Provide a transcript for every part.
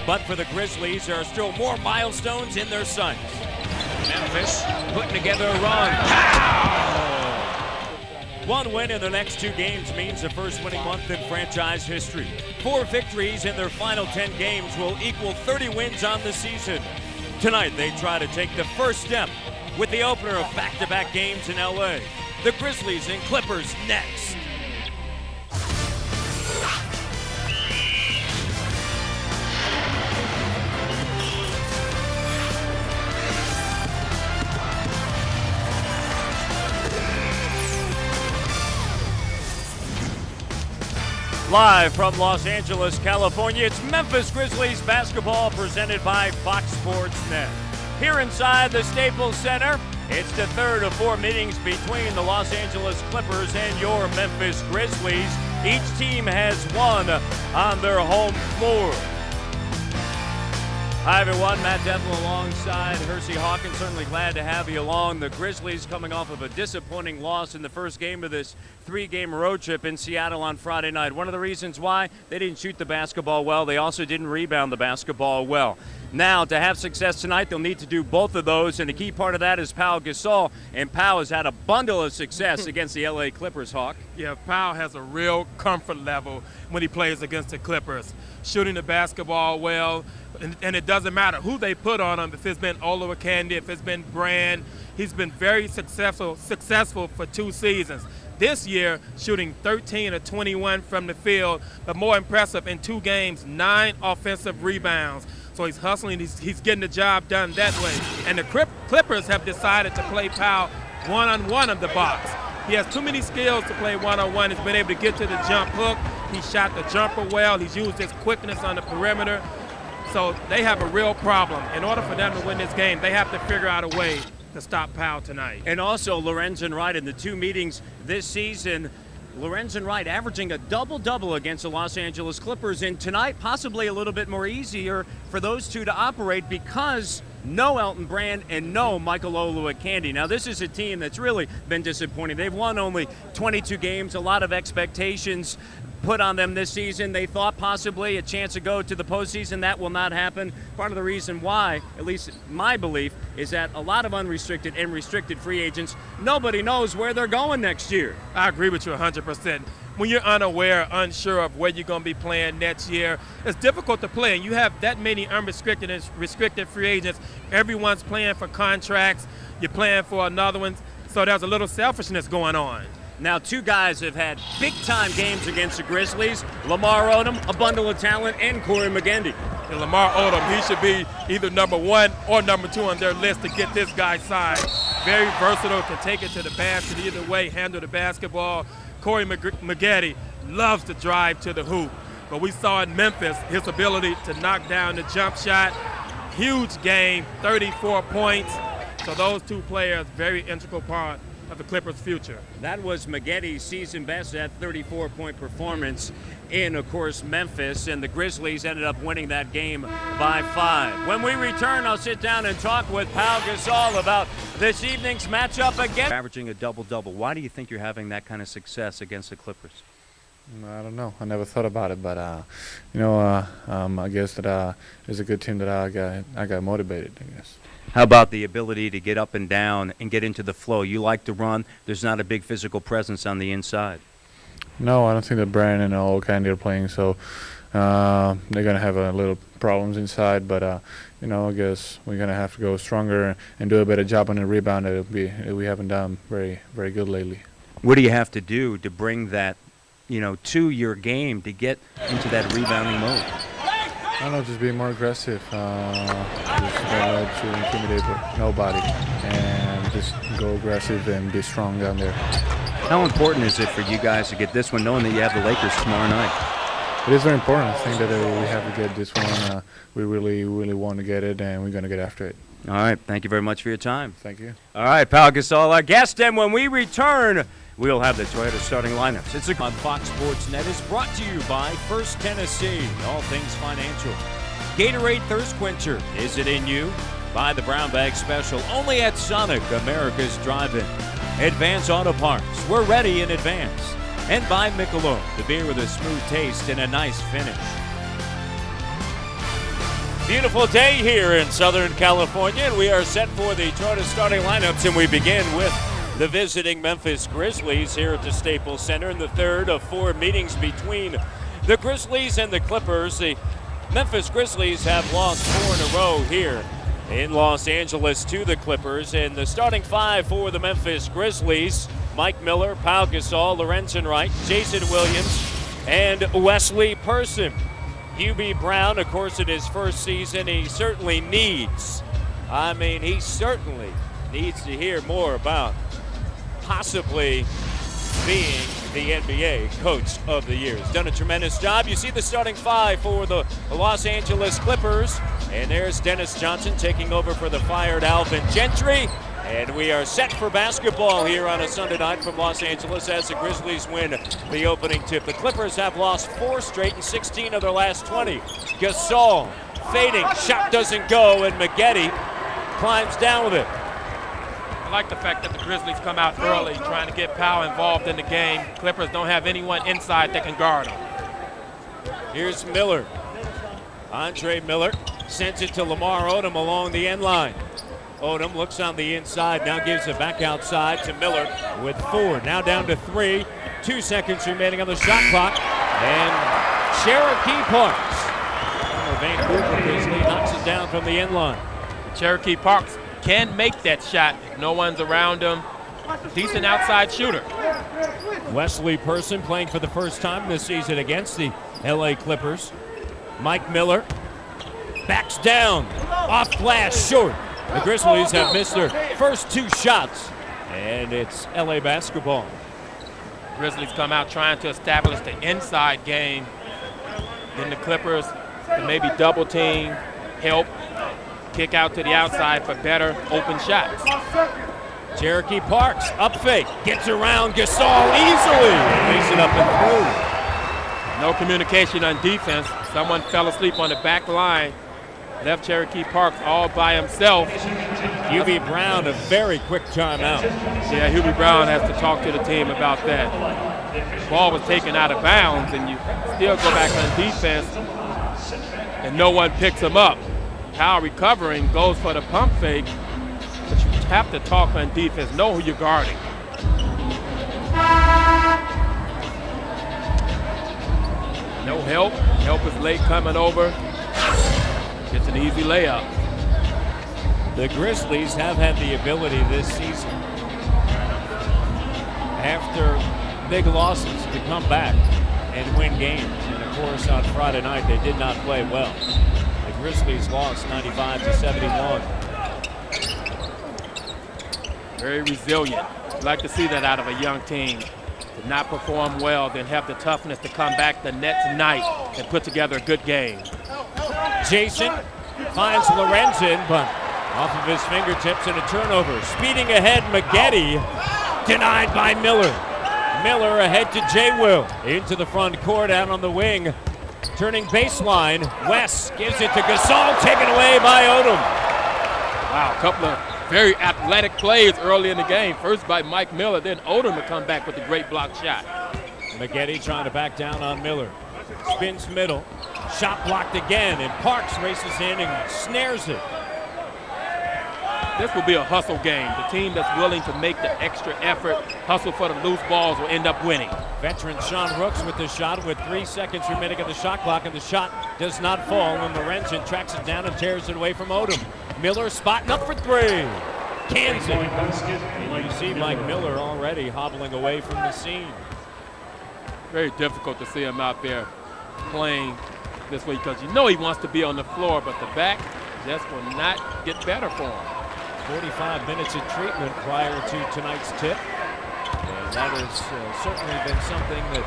But for the Grizzlies, there are still more milestones in their sights. Memphis putting together a run. Pow! One win in their next 2 games means the first winning month in franchise history. 4 victories in their final 10 games will equal 30 wins on the season. Tonight, they try to take the first step with the opener of back-to-back games in LA. The Grizzlies and Clippers next. Live from Los Angeles, California, it's Memphis Grizzlies basketball presented by Fox Sports Net. Here inside the Staples Center, it's the third of 4 meetings between the Los Angeles Clippers and your Memphis Grizzlies. Each team has won on their home floor. Hi everyone, Matt Devlin alongside Hersey Hawkins. Certainly glad to have you along. The Grizzlies coming off of a disappointing loss in the first game of this 3-game road trip in Seattle on Friday night. One of the reasons why, they didn't shoot the basketball well. They also didn't rebound the basketball well. Now, to have success tonight, they'll need to do both of those, and the key part of that is Pau Gasol, and Pau has had a bundle of success against the LA Clippers, Hawk. Yeah, Pau has a real comfort level when he plays against the Clippers. Shooting the basketball well, and it doesn't matter who they put on him. If it's been Olowokandi, if it's been Brand, he's been very successful for 2 seasons. This year, shooting 13 of 21 from the field, but more impressive in 2 games, 9 offensive rebounds. So he's hustling, he's getting the job done that way. And the Clippers have decided to play Pau one-on-one in the box. He has too many skills to play one-on-one. He's been able to get to the jump hook. He shot the jumper well. He's used his quickness on the perimeter. So they have a real problem. In order for them to win this game, they have to figure out a way to stop Pau tonight. And also Lorenzen Wright in the 2 meetings this season. Lorenzen Wright averaging a double-double against the Los Angeles Clippers, and tonight possibly a little bit more easier for those two to operate because no Elton Brand and no Michael Olowokandi. Now this is a team that's really been disappointing. They've won only 22 games, a lot of expectations put on them this season. They thought possibly a chance to go to the postseason. That will not happen. Part of the reason why, at least my belief, is that a lot of unrestricted and restricted free agents, nobody knows where they're going next year. I agree with you 100%. When you're unaware, unsure of where you're going to be playing next year, it's difficult to play. And you have that many unrestricted and restricted free agents. Everyone's playing for contracts. You're playing for another one. So there's a little selfishness going on. Now, 2 guys have had big-time games against the Grizzlies. Lamar Odom, a bundle of talent, and Corey Magendie. And Lamar Odom, he should be either number 1 or number 2 on their list to get this guy signed. Very versatile, can take it to the basket either way, handle the basketball. Corey Magendie loves to drive to the hoop. But we saw in Memphis his ability to knock down the jump shot. Huge game, 34 points. So those 2 players, very integral part of the Clippers' future. That was Magendie's season best, that 34-point performance in, of course, Memphis, and the Grizzlies ended up winning that game by 5. When we return, I'll sit down and talk with Pau Gasol about this evening's matchup again. Averaging a double-double. Why do you think you're having that kind of success against the Clippers? I don't know. I never thought about it, but I guess that it's a good team that I got motivated, I guess. How about the ability to get up and down and get into the flow? You like to run. There's not a big physical presence on the inside. No, I don't think that Brian and Olowokandi are playing, so they're going to have a little problems inside. But, I guess we're going to have to go stronger and do a better job on the rebound that we haven't done very, very good lately. What do you have to do to bring that, to your game to get into that rebounding mode? I don't know, just be more aggressive, just don't let you intimidate nobody, and just go aggressive and be strong down there. How important is it for you guys to get this one, knowing that you have the Lakers tomorrow night? It is very important. I think that we have to get this one. We really, really want to get it, and we're going to get after it. All right, thank you very much for your time. Thank you. All right, Pau Gasol, our guest, and when we return, we'll have the Toyota starting lineups. It's on Fox Sports Net is brought to you by First Tennessee, all things financial. Gatorade Thirst Quencher, is it in you? Buy the brown bag special only at Sonic, America's Drive-In. Advance Auto Parts, we're ready in advance. And by Michelob, the beer with a smooth taste and a nice finish. Beautiful day here in Southern California, and we are set for the Toyota starting lineups, and we begin with the visiting Memphis Grizzlies here at the Staples Center in the third of 4 meetings between the Grizzlies and the Clippers. The Memphis Grizzlies have lost 4 in a row here in Los Angeles to the Clippers, and the starting 5 for the Memphis Grizzlies: Mike Miller, Pau Gasol, Lorenzen Wright, Jason Williams, and Wesley Person. Hubie Brown, of course, in his first season, he certainly needs to hear more about possibly being the NBA Coach of the Year. He's done a tremendous job. You see the starting 5 for the Los Angeles Clippers, and there's Dennis Johnson taking over for the fired Alvin Gentry. And we are set for basketball here on a Sunday night from Los Angeles as the Grizzlies win the opening tip. The Clippers have lost 4 straight and 16 of their last 20. Gasol fading, shot doesn't go, and Maggette climbs down with it. I like the fact that the Grizzlies come out early trying to get Pau involved in the game. Clippers don't have anyone inside that can guard them. Here's Miller. Andre Miller sends it to Lamar Odom along the end line. Odom looks on the inside, now gives it back outside to Miller with 4. Now down to 3. 2 seconds remaining on the shot clock. And Cherokee Parks, former Vancouver Grizzly, knocks it down from the end line. Cherokee Parks can make that shot if no one's around him. Decent outside shooter. Wesley Person playing for the first time this season against the LA Clippers. Mike Miller backs down, off glass, short. The Grizzlies have missed their first 2 shots, and it's LA basketball. Grizzlies come out trying to establish the inside game. Then the Clippers can maybe double team, help, kick out to the outside for better open shots. Cherokee Parks, up fake, gets around Gasol easily, makes it up and No communication on defense. Someone fell asleep on the back line. Left Cherokee Parks all by himself. Hubie Brown, a very quick timeout. Yeah, Hubie Brown has to talk to the team about that. The ball was taken out of bounds, and you still go back on defense, and no one picks him up. Pau recovering, goes for the pump fake, but you have to talk on defense, know who you're guarding. No help. Help is late coming over. It's an easy layup. The Grizzlies have had the ability this season, after big losses, to come back and win games. And of course, on Friday night, they did not play well. The Grizzlies lost 95-71. Very resilient. I'd like to see that out of a young team. To not perform well, then have the toughness to come back the next night and put together a good game. Jason finds Lorenzen, but off of his fingertips and a turnover. Speeding ahead, Maggette, denied by Miller. Miller ahead to J. Will, into the front court, out on the wing. Turning baseline, West gives it to Gasol, taken away by Odom. Wow, a couple of very athletic plays early in the game. First by Mike Miller, then Odom to come back with a great block shot. Maggette trying to back down on Miller. Spins middle. Shot blocked again, and Parks races in and snares it. This will be a hustle game. The team that's willing to make the extra effort, hustle for the loose balls, will end up winning. Veteran Sean Rooks with the shot with 3 seconds remaining on the shot clock, and the shot does not fall when Lorenzen tracks it down and tears it away from Odom. Miller spotting up for 3. Cans it. And you see Mike Miller already hobbling away from the scene. Very difficult to see him out there playing this way because you know he wants to be on the floor, but the back just will not get better for him. 45 minutes of treatment prior to tonight's tip. And that has certainly been something that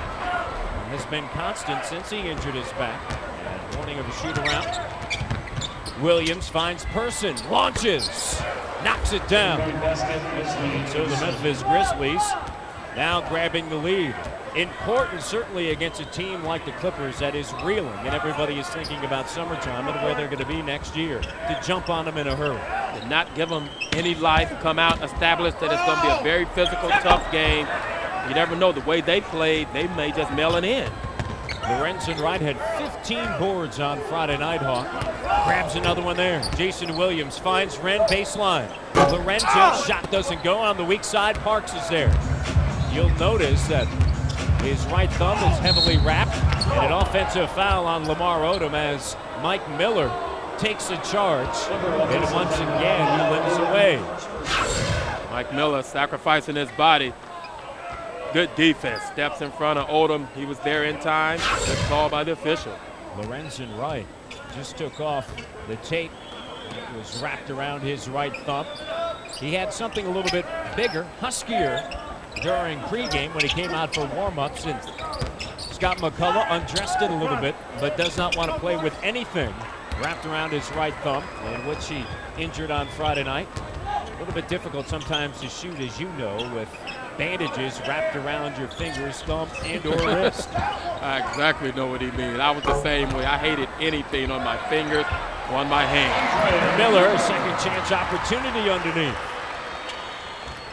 has been constant since he injured his back. And warning of a shoot-around. Williams finds Person, launches, knocks it down. And so the Memphis Grizzlies now grabbing the lead. Important, certainly, against a team like the Clippers that is reeling, and everybody is thinking about summertime and where they're going to be next year, to jump on them in a hurry. Did not give them any life, come out, establish that it's going to be a very physical, tough game. You never know. The way they played, they may just mail it in. Lorenzen Wright had 15 boards on Friday night, Hawk. Grabs another one there. Jason Williams finds Wren baseline. Lorenzo shot doesn't go on the weak side. Parks is there. You'll notice that his right thumb is heavily wrapped, and an offensive foul on Lamar Odom as Mike Miller takes a charge, and once again he limps away. Mike Miller sacrificing his body. Good defense. Steps in front of Odom. He was there in time. Good call by the official. Lorenzen Wright just took off the tape. It was wrapped around his right thumb. He had something a little bit bigger, huskier, during pregame when he came out for warm-ups, and Scott McCullough undressed it a little bit, but does not want to play with anything wrapped around his right thumb, in which he injured on Friday night. A little bit difficult sometimes to shoot, as you know, with bandages wrapped around your fingers, thumb, and or wrist. I exactly know what he means. I was the same way. I hated anything on my fingers, on my hands. Miller, a second chance opportunity underneath.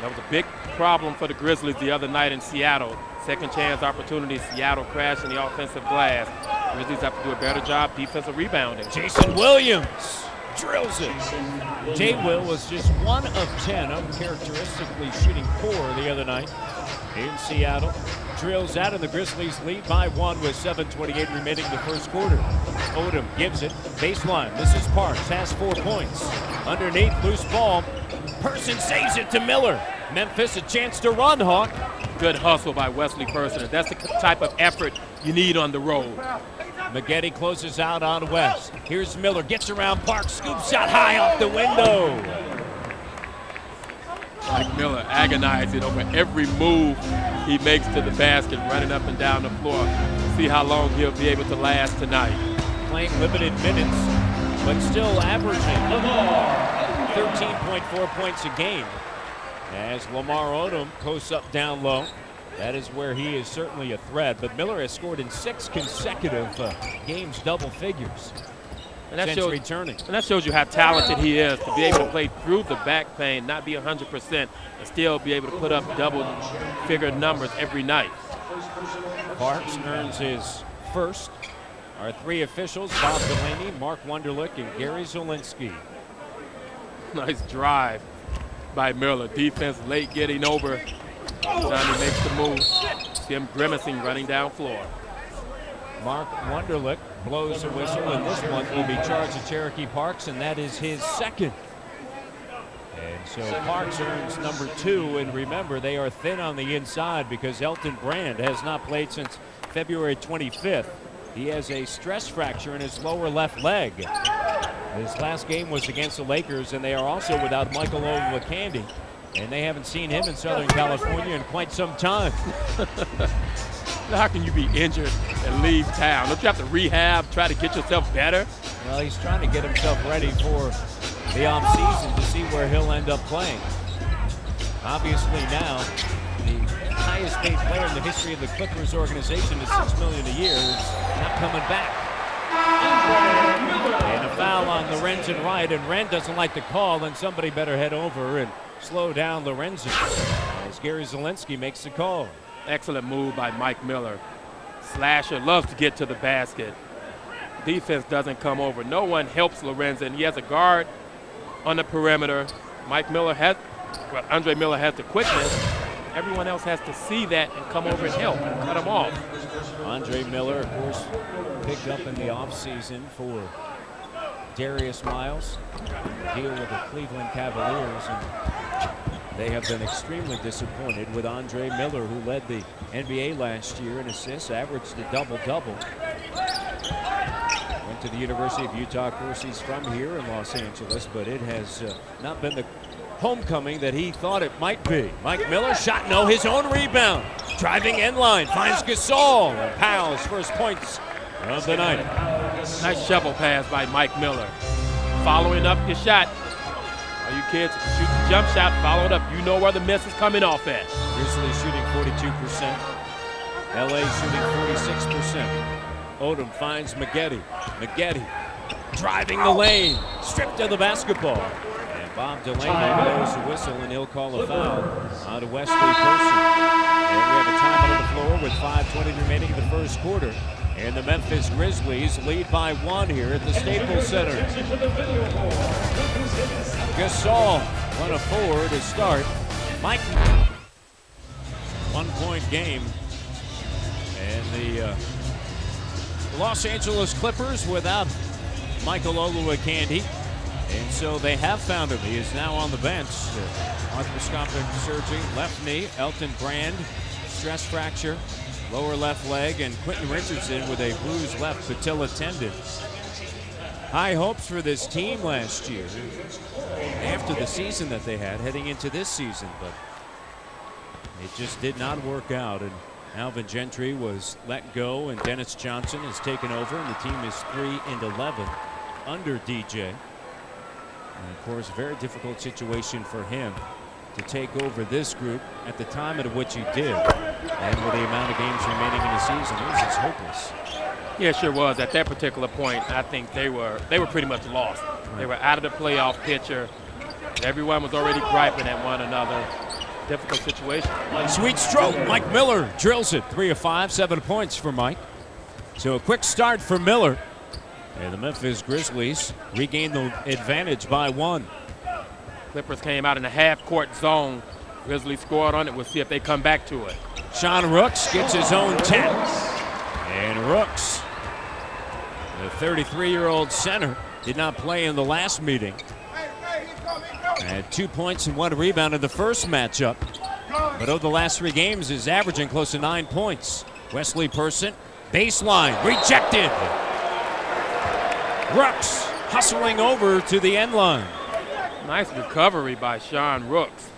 That was a big problem for the Grizzlies the other night in Seattle. Second chance opportunity, Seattle crashing the offensive glass. Grizzlies have to do a better job defensive rebounding. Jason Williams drills it. Jay Will was just 1 of 10, uncharacteristically shooting 4 the other night in Seattle. Drills out, and the Grizzlies lead by 1 with 7:28 remaining in the first quarter. Odom gives it, baseline. This is Parks, has 4 points. Underneath, loose ball. Person saves it to Miller. Memphis a chance to run, Hawk. Good hustle by Wesley Person. That's the type of effort you need on the road. Maggette closes out on West. Here's Miller, gets around Parks, scoop shot high off the window. Mike Miller agonizing over every move he makes to the basket, running up and down the floor. See how long he'll be able to last tonight. Playing limited minutes, but still averaging 13.4 points a game. As Lamar Odom posts up down low. That is where he is certainly a threat, but Miller has scored in 6 consecutive games, double figures, and that since shows, returning. And that shows you how talented he is to be able to play through the back pain, not be 100%, and still be able to put up double-figure numbers every night. Parks earns his first. Our 3 officials, Bob Delaney, Mark Wunderlich, and Gary Zielinski. Nice drive by Miller. Defense late getting over. Time he makes the move. See him grimacing, running down floor. Mark Wunderlich blows a whistle, and this one will be charged to Cherokee Parks, and that is his second. And so Parks earns number 2, and remember, they are thin on the inside because Elton Brand has not played since February 25th. He has a stress fracture in his lower left leg. His last game was against the Lakers, and they are also without Michael Olowokandi. And they haven't seen him in Southern California in quite some time. How can you be injured and leave town? Don't you have to rehab, try to get yourself better? Well, he's trying to get himself ready for the offseason to see where he'll end up playing. Obviously now, the highest paid player in the history of the Clippers organization at $6 million a year is not coming back. And a foul on Lorenzen Wright, and Wren doesn't like the call, and somebody better head over and slow down Lorenzen as Gary Zielinski makes the call. Excellent move by Mike Miller. Slasher loves to get to the basket. Defense doesn't come over. No one helps Lorenzen. He has a guard on the perimeter. Andre Miller has the quickness. Everyone else has to see that and come over and help and cut him off. Andre Miller, of course, picked up in the offseason for Darius Miles, deal with the Cleveland Cavaliers, and they have been extremely disappointed with Andre Miller, who led the NBA last year in assists, averaged a double-double. Went to the University of Utah. Of course, he's from here in Los Angeles, but it has not been the homecoming that he thought it might be. Mike Miller, shot no, his own rebound. Driving end line, finds Gasol, and Powell's first points of the night. Nice shovel pass by Mike Miller. Following up his shot. All you kids, shoot the jump shot, follow it up. You know where the miss is coming off at. Grizzlies shooting 42%. LA shooting 46%. Odom finds Maggette. Maggette driving the lane, stripped of the basketball. And Bob Delaney blows the whistle, and he'll call a foul on to Wesley Person. And we have a time on the floor with 5:20 remaining in the first quarter. And the Memphis Grizzlies lead by 1 here at the Staples Center. Gasol on a 4 to start. Mike, 1-point game. And the Los Angeles Clippers without Michael Olowokandi. And so they have found him. He is now on the bench. Arthroscopic surgery, left knee. Elton Brand, stress fracture, lower left leg. And Quentin Richardson with a bruised left patella tendon. High hopes for this team last year after the season that they had heading into this season. But it just did not work out. And Alvin Gentry was let go, and Dennis Johnson has taken over, and the team is 3-11 under DJ. And of course, very difficult situation for him to take over this group at the time at which he did. And with the amount of games remaining in the season, it was just hopeless. Yeah, it sure was. At that particular point, I think they were pretty much lost. Right. They were out of the playoff picture. Everyone was already griping at one another. Difficult situation. Sweet stroke. Mike Miller drills it. 3 of 5, 7 points for Mike. So a quick start for Miller. And the Memphis Grizzlies regain the advantage by 1. Clippers came out in the half-court zone. Grizzlies scored on it. We'll see if they come back to it. Sean Rooks gets his own 10. And Rooks, the 33-year-old center, did not play in the last meeting. Had 2 points and 1 rebound in the first matchup. But over the last 3 games is averaging close to 9 points. Wesley Person, baseline, rejected. Rooks hustling over to the end line. Nice recovery by Sean Rooks.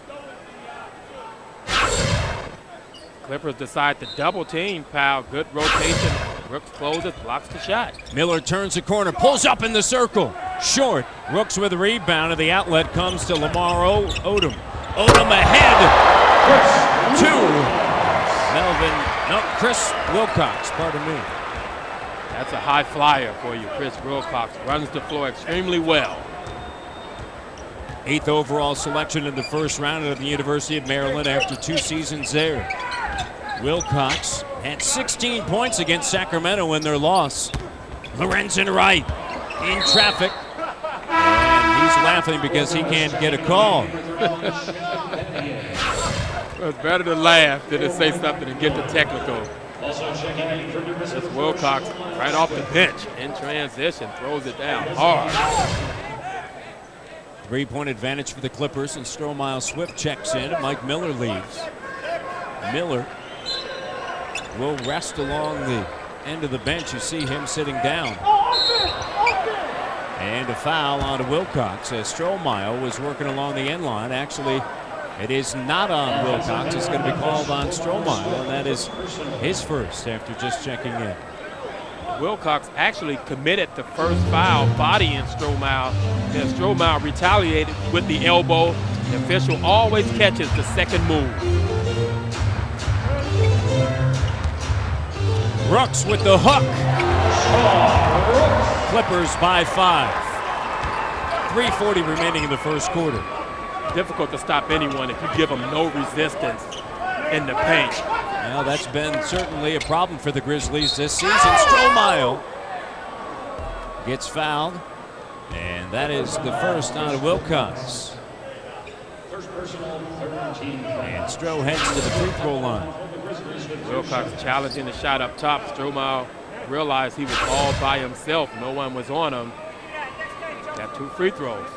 Clippers decide to double team Powell. Good rotation. Rooks closes, blocks the shot. Miller turns the corner, pulls up in the circle. Short. Rooks with a rebound, and the outlet comes to Lamar Odom. Odom ahead. 2. Chris Wilcox, pardon me. That's a high flyer for you. Chris Wilcox runs the floor extremely well. 8th overall selection in the first round of the University of Maryland after 2 seasons there. Wilcox had 16 points against Sacramento in their loss. Lorenzen Wright in traffic. And he's laughing because he can't get a call. Well, it's better to laugh than to say something and get the technical. This Wilcox right off the bench in transition, throws it down hard. 3-point advantage for the Clippers, and Stromile Swift checks in. Mike Miller leaves. Miller will rest along the end of the bench. You see him sitting down. And a foul on Wilcox as Stromile was working along the end line. Actually, it is not on Wilcox. It's going to be called on Stromile, and that is his first after just checking in. Wilcox actually committed the first foul, bodying Stromile. Then Stromile retaliated with the elbow. The official always catches the second move. Rooks with the hook. Clippers by 5. 3:40 remaining in the first quarter. Difficult to stop anyone if you give them no resistance in the paint. Well, that's been certainly a problem for the Grizzlies this season. Stromile gets fouled, and that is the first out of Wilcox. And Stro heads to the free throw line. Wilcox challenging the shot up top. Stromile realized he was all by himself. No one was on him. Got 2 free throws.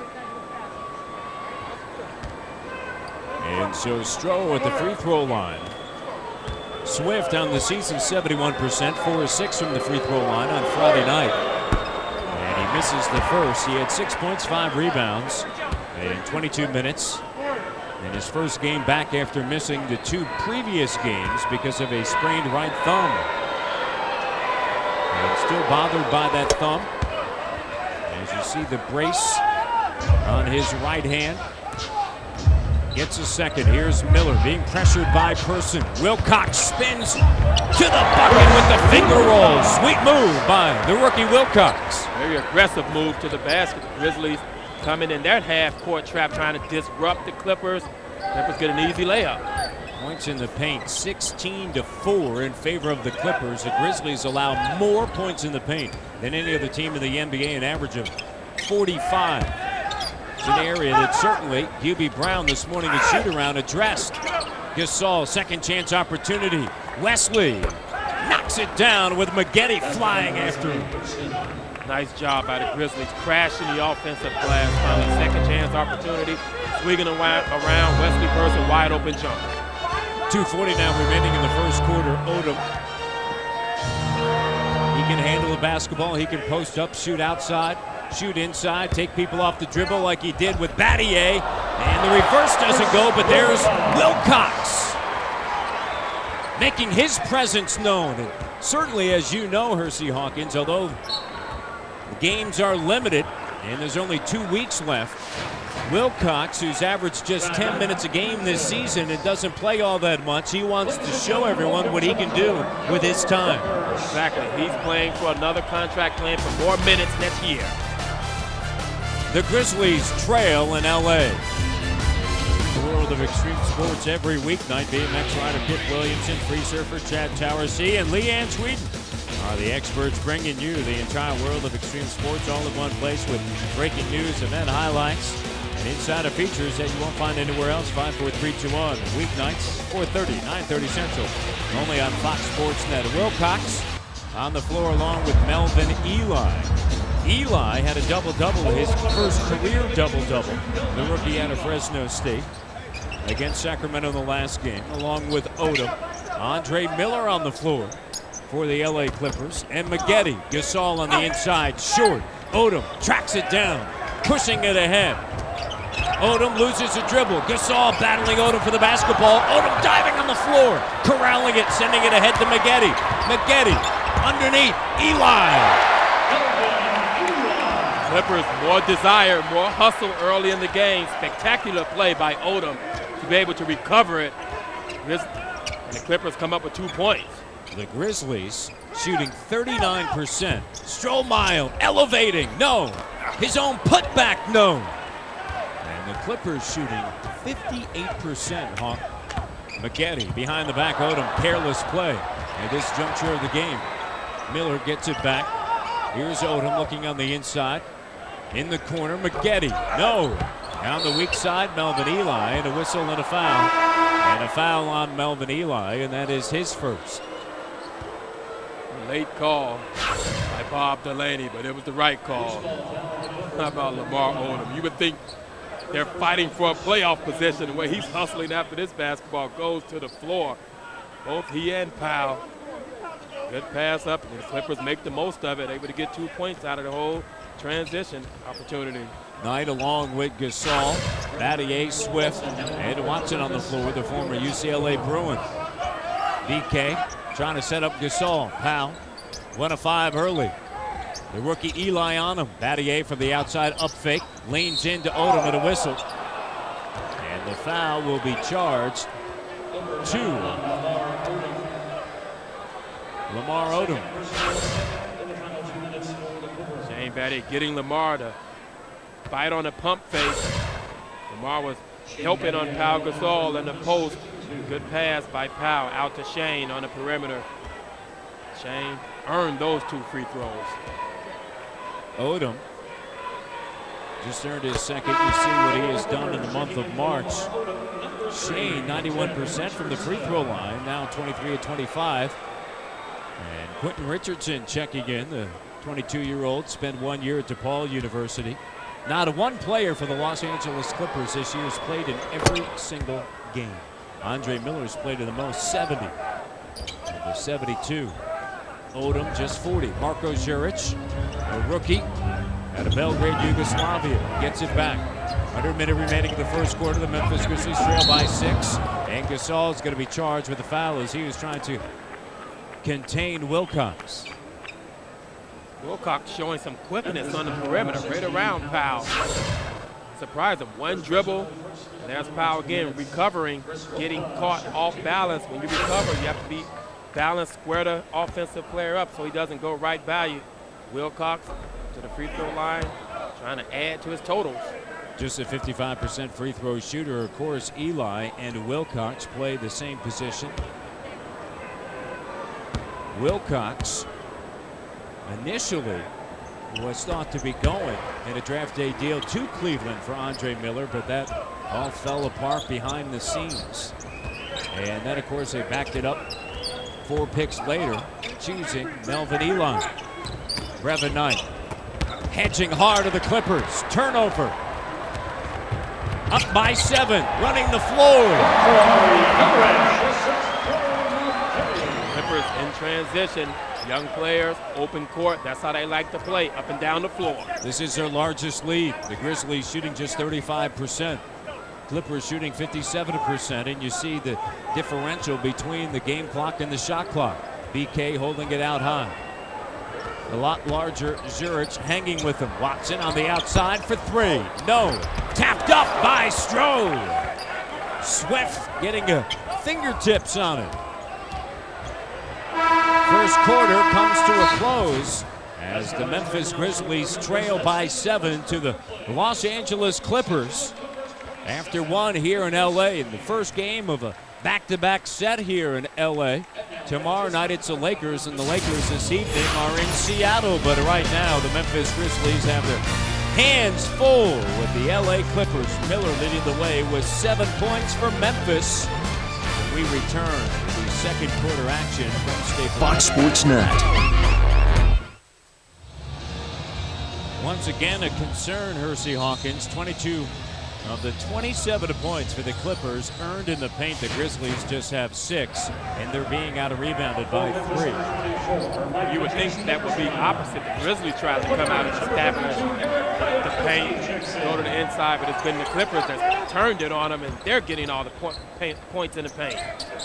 And so Stro at the free throw line. Swift on the season, 71%, 4 of 6 from the free throw line on Friday night. And he misses the first. He had 6 points, 5 rebounds in 22 minutes. In his first game back after missing the 2 previous games because of a sprained right thumb. And still bothered by that thumb. As you see the brace on his right hand. Gets a second. Here's Miller being pressured by Person. Wilcox spins to the bucket with the finger roll. Sweet move by the rookie Wilcox. Very aggressive move to the basket. The Grizzlies coming in their half-court trap trying to disrupt the Clippers. Clippers get an easy layup. Points in the paint, 16-4 in favor of the Clippers. The Grizzlies allow more points in the paint than any other team in the NBA, an average of 45. It's an area that certainly Hubie Brown this morning at shoot-around addressed. Gasol, second chance opportunity. Wesley knocks it down with Maggette flying after him. Nice job by the Grizzlies, crashing the offensive glass. Finally, second chance opportunity. Swinging around, Wesley Person, wide open jumper. 2:40 now remaining in the first quarter. Odom. He can handle the basketball. He can post up, shoot outside, shoot inside, take people off the dribble like he did with Battier. And the reverse doesn't go, but there's Wilcox making his presence known. And certainly, as you know, Hersey Hawkins, although the games are limited and there's only 2 weeks left, Wilcox, who's averaged just 10 minutes a game this season and doesn't play all that much, he wants to show everyone what he can do with his time. Exactly. He's playing for another contract, playing for more minutes next year. The Grizzlies trail in L.A. The world of extreme sports every weeknight. BMX rider Kit Williamson, free surfer Chad Towersey, and Leanne Sweden are the experts bringing you the entire world of extreme sports all in one place with breaking news, event highlights, and insider features that you won't find anywhere else. 5, 4, 3, 2, 1. Weeknights, 4:30, 9:30 Central, only on Fox Sports Net. Wilcox on the floor along with Melvin Ely. Eli had a double-double, his first career double-double. The rookie out of Fresno State against Sacramento in the last game, along with Odom. Andre Miller on the floor for the LA Clippers, and Maggette. Gasol on the inside, short. Odom tracks it down, pushing it ahead. Odom loses a dribble. Gasol battling Odom for the basketball. Odom diving on the floor, corralling it, sending it ahead to Maggette. Maggette underneath Eli. Clippers more desire, more hustle early in the game. Spectacular play by Odom to be able to recover it. And the Clippers come up with 2 points. The Grizzlies shooting 39%. Strohmeyer elevating, no. His own putback, no. And the Clippers shooting 58%, Hawk. Maggette behind the back, Odom, careless play at this juncture of the game. Miller gets it back. Here's Odom looking on the inside. In the corner, Maggette, no. Down the weak side, Melvin Ely, and a whistle and a foul. And a foul on Melvin Ely, and that is his first. Late call by Bob Delaney, but it was the right call. How about Lamar Odom? You would think they're fighting for a playoff position. The way he's hustling after this basketball goes to the floor. Both he and Powell. Good pass up, and the Clippers make the most of it, able to get 2 points out of the whole transition opportunity. Knight along with Gasol, Battier, Swift, and Watson on the floor, the former UCLA Bruin. BK trying to set up Gasol. Powell, 1 of 5 early. The rookie Eli on him. Battier from the outside, up fake, leans into Odom at a whistle. And the foul will be charged to Lamar Odom. Shane Battier getting Lamar to fight on the pump fake. Lamar was helping on Pau Gasol in the post. Good pass by Powell out to Shane on the perimeter. Shane earned those 2 free throws. Odom just earned his second. You see what he has done in the month of March. Shane, 91% from the free throw line, now 23 of 25. And Quentin Richardson checking in, the 22-year-old, spent 1 year at DePaul University. Not one player for the Los Angeles Clippers this year has played in every single game. Andre Miller's played in the most, 70. Number 72. Odom just 40. Marko Juric, a rookie out of Belgrade, Yugoslavia, gets it back. Under a minute remaining in the first quarter. The Memphis Grizzlies trail by 6. And Gasol is going to be charged with a foul as he was trying to contain Wilcox. Wilcox showing some quickness on the perimeter, right around Powell. Surprised him. 1 dribble, and there's Powell again recovering, getting caught off balance. When you recover, you have to be balanced, square the offensive player up so he doesn't go right by you. Wilcox to the free throw line, trying to add to his totals. just a 55% free throw shooter. Of course, Eli and Wilcox play the same position. Wilcox initially was thought to be going in a draft day deal to Cleveland for Andre Miller, but that all fell apart behind the scenes. And then, of course, they backed it up 4 picks later, choosing Melvin Eli. Brevin Knight hedging hard of the Clippers. Turnover. Up by 7, running the floor. Clippers in transition. Young players, open court. That's how they like to play, up and down the floor. This is their largest lead. The Grizzlies shooting just 35%. Clippers shooting 57%, and you see the differential between the game clock and the shot clock. BK holding it out high. A lot larger Zurich hanging with him. Watson on the outside for 3. No. Tapped up by Stroh. Swift getting a fingertips on it. First quarter comes to a close as the Memphis Grizzlies trail by 7 to the Los Angeles Clippers. After 1 here in LA in the first game of a back-to-back set here in LA. Tomorrow night it's the Lakers, and the Lakers this evening are in Seattle. But right now the Memphis Grizzlies have their hands full with the LA Clippers. Miller leading the way with 7 points for Memphis. We return to the second quarter action from Staples Fox Sports Net. Once again, a concern, Hersey Hawkins. 22 of the 27 points for the Clippers earned in the paint. The Grizzlies just have 6, and they're being out-rebounded by 3. You would think that would be opposite. The Grizzlies tried to come out and establish the paint, go to the inside, but it's been the Clippers that turned it on them, and they're getting all the points in the paint.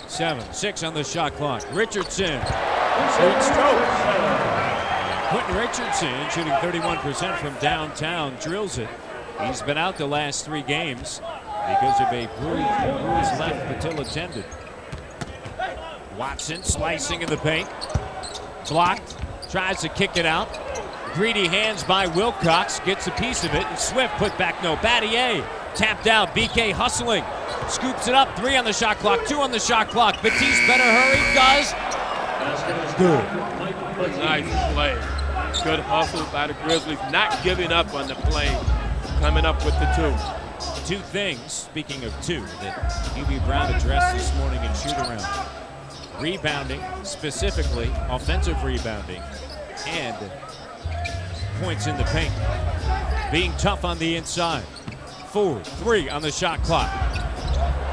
7-6 on the shot clock. Richardson. Sweet stroke. Quentin Richardson shooting 31% from downtown, drills it. He's been out the last 3 games because of a bruised left patella tendon. Watson slicing in the paint. Blocked. Tries to kick it out. Greedy hands by Wilcox. Gets a piece of it. And Swift put back no. Battier tapped out. BK hustling. Scoops it up. 3 on the shot clock. 2 on the shot clock. Batiste better hurry. Does. Good. Nice play. Good hustle by the Grizzlies. Not giving up on the play. Coming up with the 2. 2 things, speaking of 2, that Hubie Brown addressed this morning in shoot-around. Rebounding, specifically offensive rebounding, and points in the paint. Being tough on the inside. 4, 3 on the shot clock.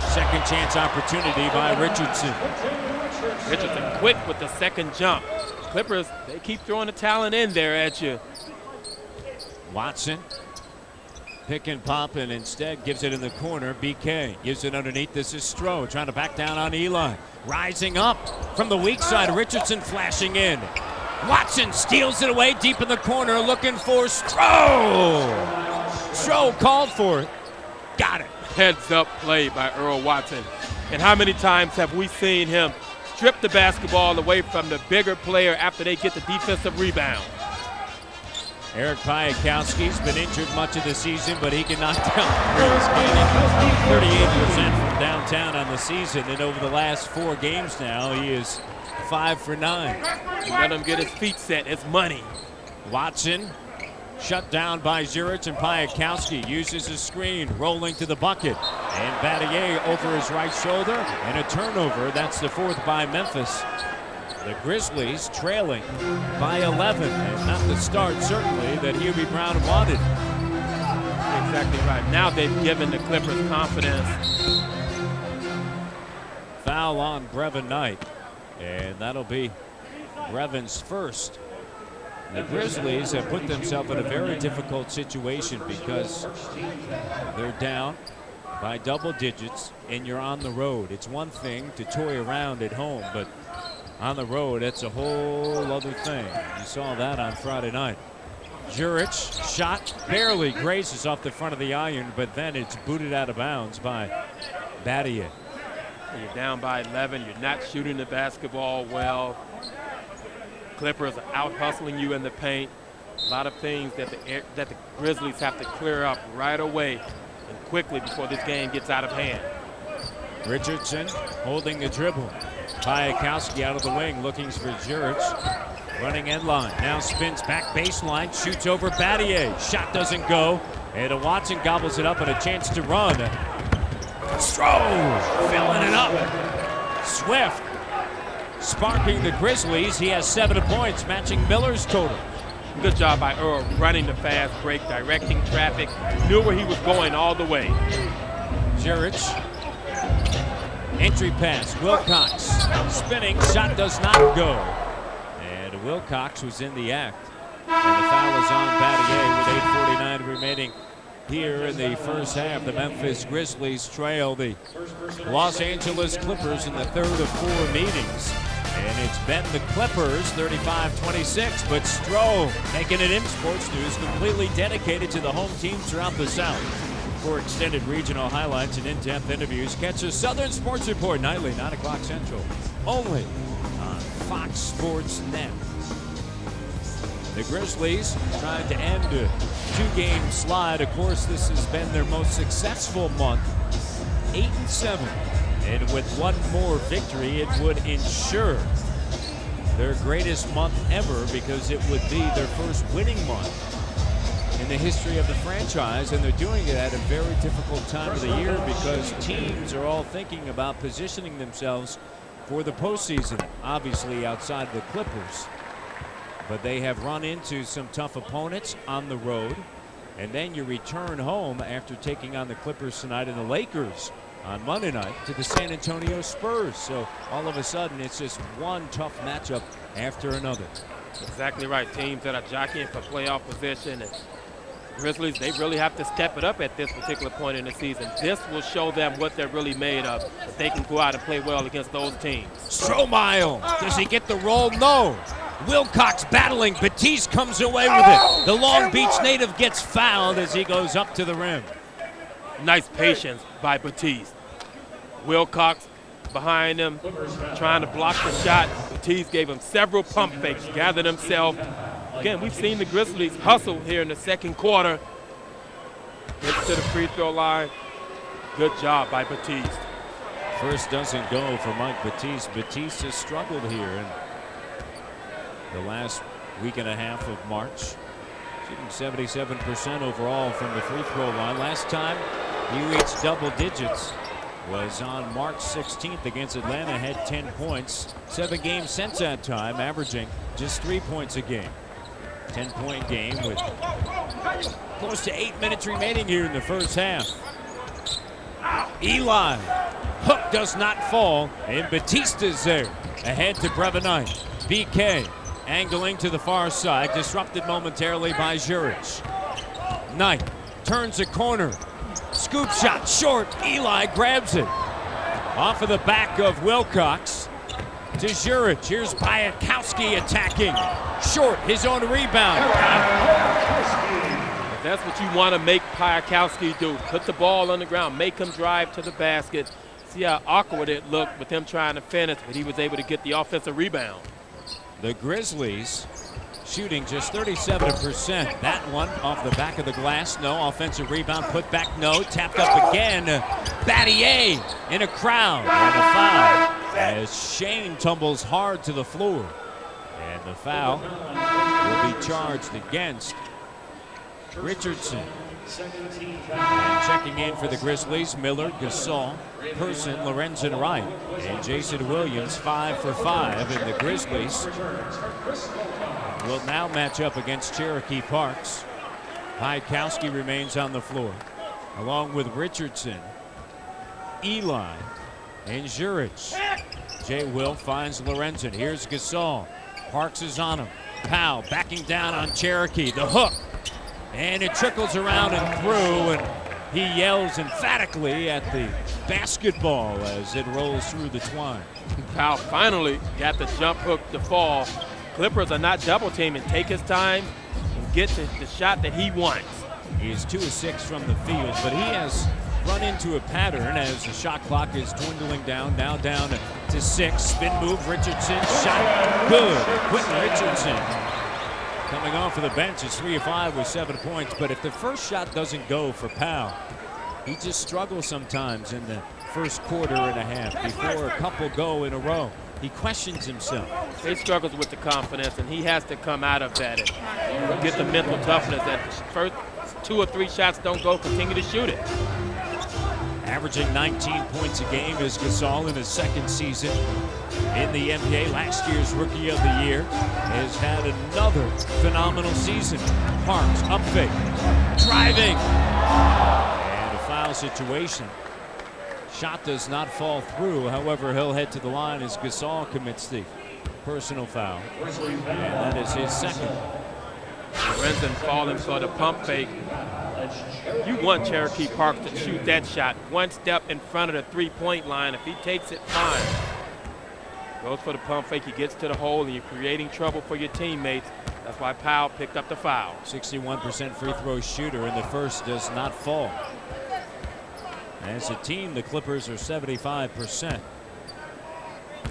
Second chance opportunity by Richardson. Richardson quick with the second jump. Clippers, they keep throwing the talent in there at you. Watson. Pick and pop, and instead gives it in the corner. BK gives it underneath. This is Stroh trying to back down on Eli. Rising up from the weak side. Richardson flashing in. Watson steals it away deep in the corner, looking for Stroh. Stroh called for it. Got it. Heads up play by Earl Watson. And how many times have we seen him strip the basketball away from the bigger player after they get the defensive rebound? Eric Piakowski's been injured much of the season, but he can knock down threes. 38% from downtown on the season, and over the last 4 games now, he is 5 for 9. Let him get his feet set. It's money. Watson shut down by Zurich, and Piakowski uses his screen, rolling to the bucket. And Battier over his right shoulder, and a turnover. That's the 4th by Memphis. The Grizzlies trailing by 11, and not the start, certainly, that Hubie Brown wanted. Exactly right. Now they've given the Clippers confidence. Foul on Brevin Knight, and that'll be Brevin's first. The Grizzlies have put themselves in a very difficult situation because they're down by double digits, and you're on the road. It's one thing to toy around at home, but on the road, it's a whole other thing. You saw that on Friday night. Zurich shot barely grazes off the front of the iron, but then it's booted out of bounds by Battier. You're down by 11. You're not shooting the basketball well. Clippers are out hustling you in the paint. A lot of things that the Grizzlies have to clear up right away and quickly before this game gets out of hand. Richardson holding the dribble. Piakowski out of the wing, looking for Juric. Running end line. Now spins back baseline, shoots over Battier. Shot doesn't go. And Watson gobbles it up and a chance to run. Stroh filling it up. Swift sparking the Grizzlies. He has 7 points, matching Miller's total. Good job by Earl running the fast break, directing traffic. Knew where he was going all the way. Juric. Entry pass. Wilcox spinning. Shot does not go. And Wilcox was in the act. And the foul is on Battier with 8:49 remaining here in the first half. The Memphis Grizzlies trail the Los Angeles Clippers in the third of 4 meetings. And it's been the Clippers 35-26, but Stroh making it in sports news, completely dedicated to the home team throughout the South. For extended regional highlights and in-depth interviews, catch the Southern Sports Report nightly, 9 o'clock Central, only on Fox Sports Net. The Grizzlies trying to end a 2-game slide. Of course, this has been their most successful month, 8-7. And with one more victory, it would ensure their greatest month ever because it would be their first winning month in the history of the franchise. And they're doing it at a very difficult time of the year because teams are all thinking about positioning themselves for the postseason, obviously outside the Clippers. But they have run into some tough opponents on the road. And then you return home after taking on the Clippers tonight and the Lakers on Monday night to the San Antonio Spurs. So all of a sudden, it's just one tough matchup after another. Exactly right. Teams that are jockeying for playoff position. And Grizzlies, they really have to step it up at this particular point in the season. This will show them what they're really made of, if they can go out and play well against those teams. Stromile, does he get the roll? No. Wilcox battling. Batiste comes away with it. The Long Beach native gets fouled as he goes up to the rim. Nice patience by Batiste. Wilcox behind him, trying to block the shot. Batiste gave him several pump fakes, gathered himself. Again, we've seen the Grizzlies hustle here in the second quarter. Gets to the free throw line. Good job by Batiste. First doesn't go for Mike Batiste. Batiste has struggled here in the last week and a half of March. Shooting 77% overall from the free throw line. Last time he reached double digits was on March 16th against Atlanta, had 10 points. 7 games since that time, averaging just 3 points a game. 10-point game with close to 8 minutes remaining here in the first half. Eli, hook does not fall, and Batista's there. Ahead to Brevanite. BK angling to the far side, disrupted momentarily by Juric. Knight turns a corner. Scoop shot short. Eli grabs it. Off of the back of Wilcox to Juric. Here's Piakowski attacking. Short, his own rebound. That's what you want to make Piakowski do. Put the ball on the ground, make him drive to the basket. See how awkward it looked with him trying to finish, but he was able to get the offensive rebound. The Grizzlies shooting just 37%. That one off the back of the glass. No. Offensive rebound. Put back. No. Tapped up again. Battier in a crowd. And a foul as Shane tumbles hard to the floor. And the foul will be charged against Richardson. And checking in for the Grizzlies, Miller, Gasol, Person, Lorenzen Wright, and Jason Williams 5 for 5. And the Grizzlies will now match up against Cherokee Parks. Piakowski remains on the floor, along with Richardson, Eli, and Juric. Jay Will finds Lorenzen. Here's Gasol. Parks is on him. Powell backing down on Cherokee. The hook. And it trickles around and through, and he yells emphatically at the basketball as it rolls through the twine. Powell finally got the jump hook to fall. Clippers are not double teaming. Take his time and get the shot that he wants. He is 2 of 6 from the field, but he has run into a pattern as the shot clock is dwindling down, now down to 6. Spin move, Richardson, shot good. Quentin Richardson Coming off of the bench is 3 of 5 with 7 points, but if the first shot doesn't go for Powell, he just struggles sometimes in the first quarter and a half before a couple go in a row. He questions himself. He struggles with the confidence, and he has to come out of that and get the mental toughness that first 2 or 3 shots don't go, continue to shoot it. Averaging 19 points a game is Gasol in his second season in the NBA. Last year's Rookie of the Year has had another phenomenal season. Parks, up fake, driving, and a foul situation. Shot does not fall through. However, he'll head to the line as Gasol commits the personal foul, and that is his second. Lorenzen falling for the pump fake. You want Cherokee Parks to shoot that shot. One step in front of the three-point line. If he takes it, fine. Goes for the pump fake. He gets to the hole, and you're creating trouble for your teammates. That's why Powell picked up the foul. 61% free throw shooter, and the first does not fall. As a team, the Clippers are 75%.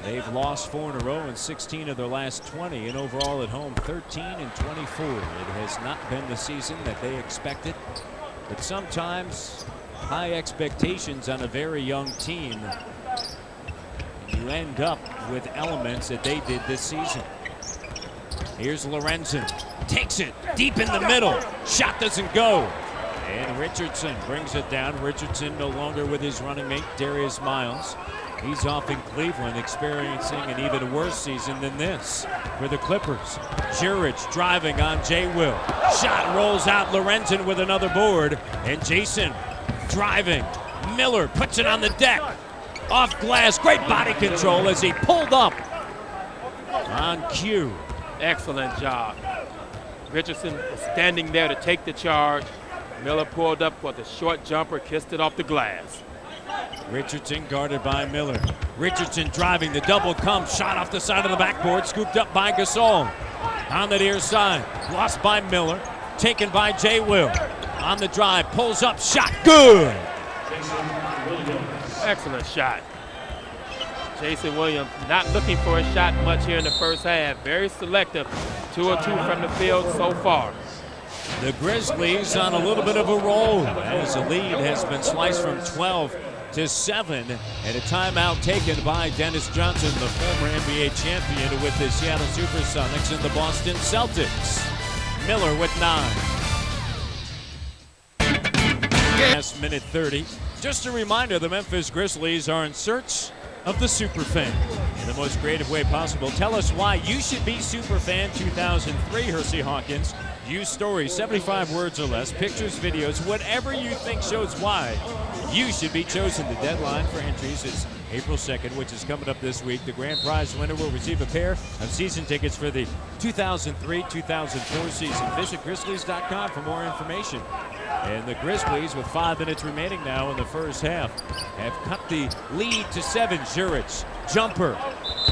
They've lost 4 in a row and 16 of their last 20, and overall at home 13 and 24. It has not been the season that they expected, but sometimes high expectations on a very young team, you end up with elements that they did this season. Here's Lorenzen, takes it deep in the middle, shot doesn't go. And Richardson brings it down. Richardson no longer with his running mate, Darius Miles. He's off in Cleveland, experiencing an even worse season than this for the Clippers. Juric driving on Jay Will. Shot rolls out. Lorenzen with another board. And Jason driving. Miller puts it on the deck. Off glass. Great body control as he pulled up on cue. Excellent job. Richardson was standing there to take the charge. Miller pulled up with a short jumper, kissed it off the glass. Richardson guarded by Miller. Richardson driving the double come, shot off the side of the backboard, scooped up by Gasol. On the near side, lost by Miller, taken by Jay Will. On the drive, pulls up, shot, good. Excellent shot. Jason Williams not looking for a shot much here in the first half. Very selective, 2 of 2 from the field so far. The Grizzlies on a little bit of a roll as the lead has been sliced from 12 to 7, and a timeout taken by Dennis Johnson, the former NBA champion with the Seattle Supersonics and the Boston Celtics. Miller with 9. Last minute 30. Just a reminder, the Memphis Grizzlies are in search of the superfan in the most creative way possible. Tell us why you should be Superfan 2003, Hersey Hawkins. Use stories, 75 words or less, pictures, videos, whatever you think shows why you should be chosen. The deadline for entries is April 2nd, which is coming up this week. The grand prize winner will receive a pair of season tickets for the 2003-2004 season. Visit Grizzlies.com for more information. And the Grizzlies, with 5 minutes remaining now in the first half, have cut the lead to 7. Juric, jumper,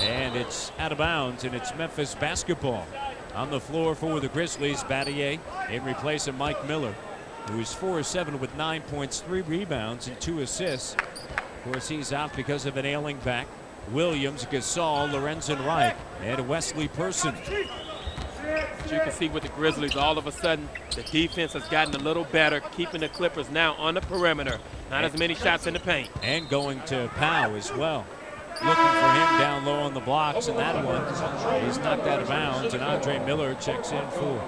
and it's out of bounds, and it's Memphis basketball. On the floor for the Grizzlies, Battier in replace of Mike Miller, who is 4 of 7 with 9 points, 3 rebounds, and 2 assists. Of course, he's out because of an ailing back. Williams, Gasol, Lorenzen Wright, and Wesley Person. As you can see with the Grizzlies, all of a sudden, the defense has gotten a little better, keeping the Clippers now on the perimeter. Not as many shots in the paint. And going to Powell as well. Looking for him down low on the blocks, and that one is knocked out of bounds, and Andre Miller checks in for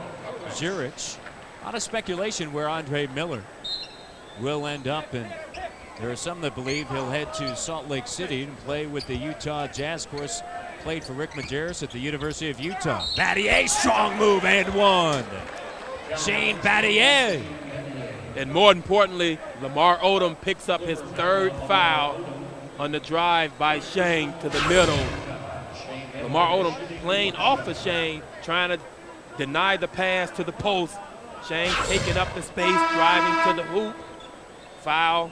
Juric. A lot of speculation where Andre Miller will end up, and there are some that believe he'll head to Salt Lake City and play with the Utah Jazz. Of course, played for Rick Majerus at the University of Utah. Battier, strong move and one. Shane Battier. And more importantly, Lamar Odom picks up his 3rd foul on the drive by Shane to the middle. Lamar Odom playing off of Shane, trying to deny the pass to the post. Shane taking up the space, driving to the hoop. Foul.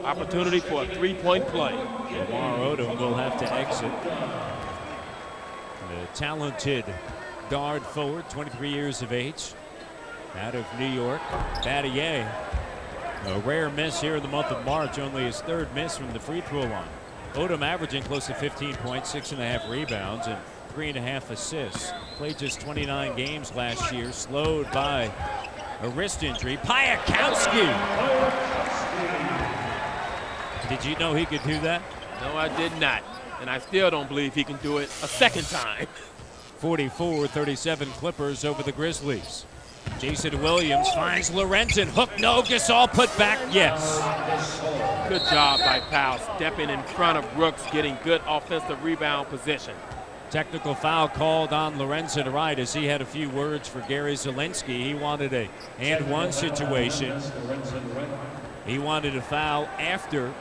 Opportunity for a 3-point play. Lamar Odom will have to exit. The talented guard forward, 23 years of age, out of New York. Battier, a rare miss here in the month of March, only his 3rd miss from the free throw line. Odom averaging close to 15 points, 6.5 rebounds, and 3.5 assists. Played just 29 games last year, slowed by a wrist injury. Piakowski! Did you know he could do that? No, I did not. And I still don't believe he can do it a second time. 44-37 Clippers over the Grizzlies. Jason Williams finds Lorenzen. Hook, no. Gasol put back, yes. Good job by Powell, stepping in front of Brooks, getting good offensive rebound position. Technical foul called on Lorenzen Wright as he had a few words for Gary Zielinski. He wanted a and-one situation. He wanted a foul after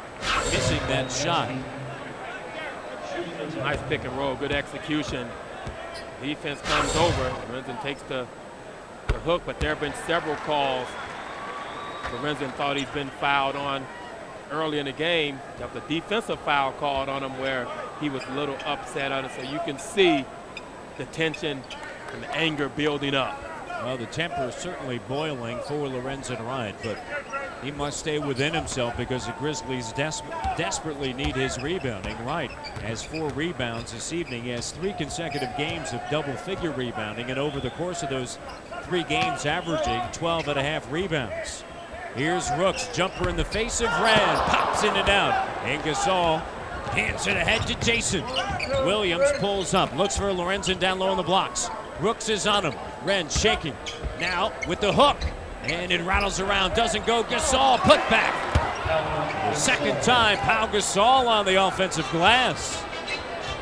missing that shot. Nice pick and roll, good execution. Defense comes over. Lorenzen takes the hook, but there have been several calls. Lorenzen thought he's been fouled on early in the game. There was a defensive foul called on him where he was a little upset on it, so you can see the tension and the anger building up. Well, the temper is certainly boiling for Lorenzen Wright, but he must stay within himself because the Grizzlies desperately need his rebounding. Wright has 4 rebounds this evening. He has 3 consecutive games of double-figure rebounding, and over the course of those 3 games averaging 12.5 rebounds. Here's Rooks, jumper in the face of Rand, pops in and out. And Gasol hands it ahead to Jason. Williams pulls up, looks for Lorenzen down low on the blocks. Rooks is on him. Rand shaking. Now with the hook. And it rattles around, doesn't go. Gasol put back. Second time, Pau Gasol on the offensive glass.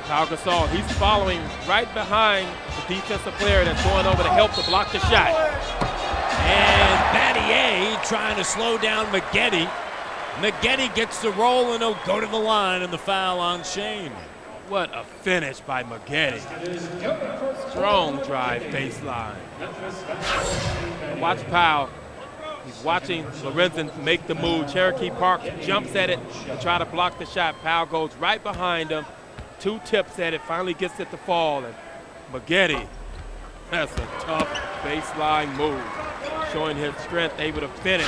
Pau Gasol, he's following right behind the defensive player that's going over to help to block the shot. And Battier trying to slow down Maggette. Maggette gets the roll and he'll go to the line, and the foul on Shane. What a finish by Maggette. Strong drive baseline. Watch Powell. He's watching Lorenzen make the move. Cherokee Park jumps at it to try to block the shot. Powell goes right behind him. 2 tips at it, finally gets it to fall. And Maggette, that's a tough baseline move. Showing his strength, able to finish.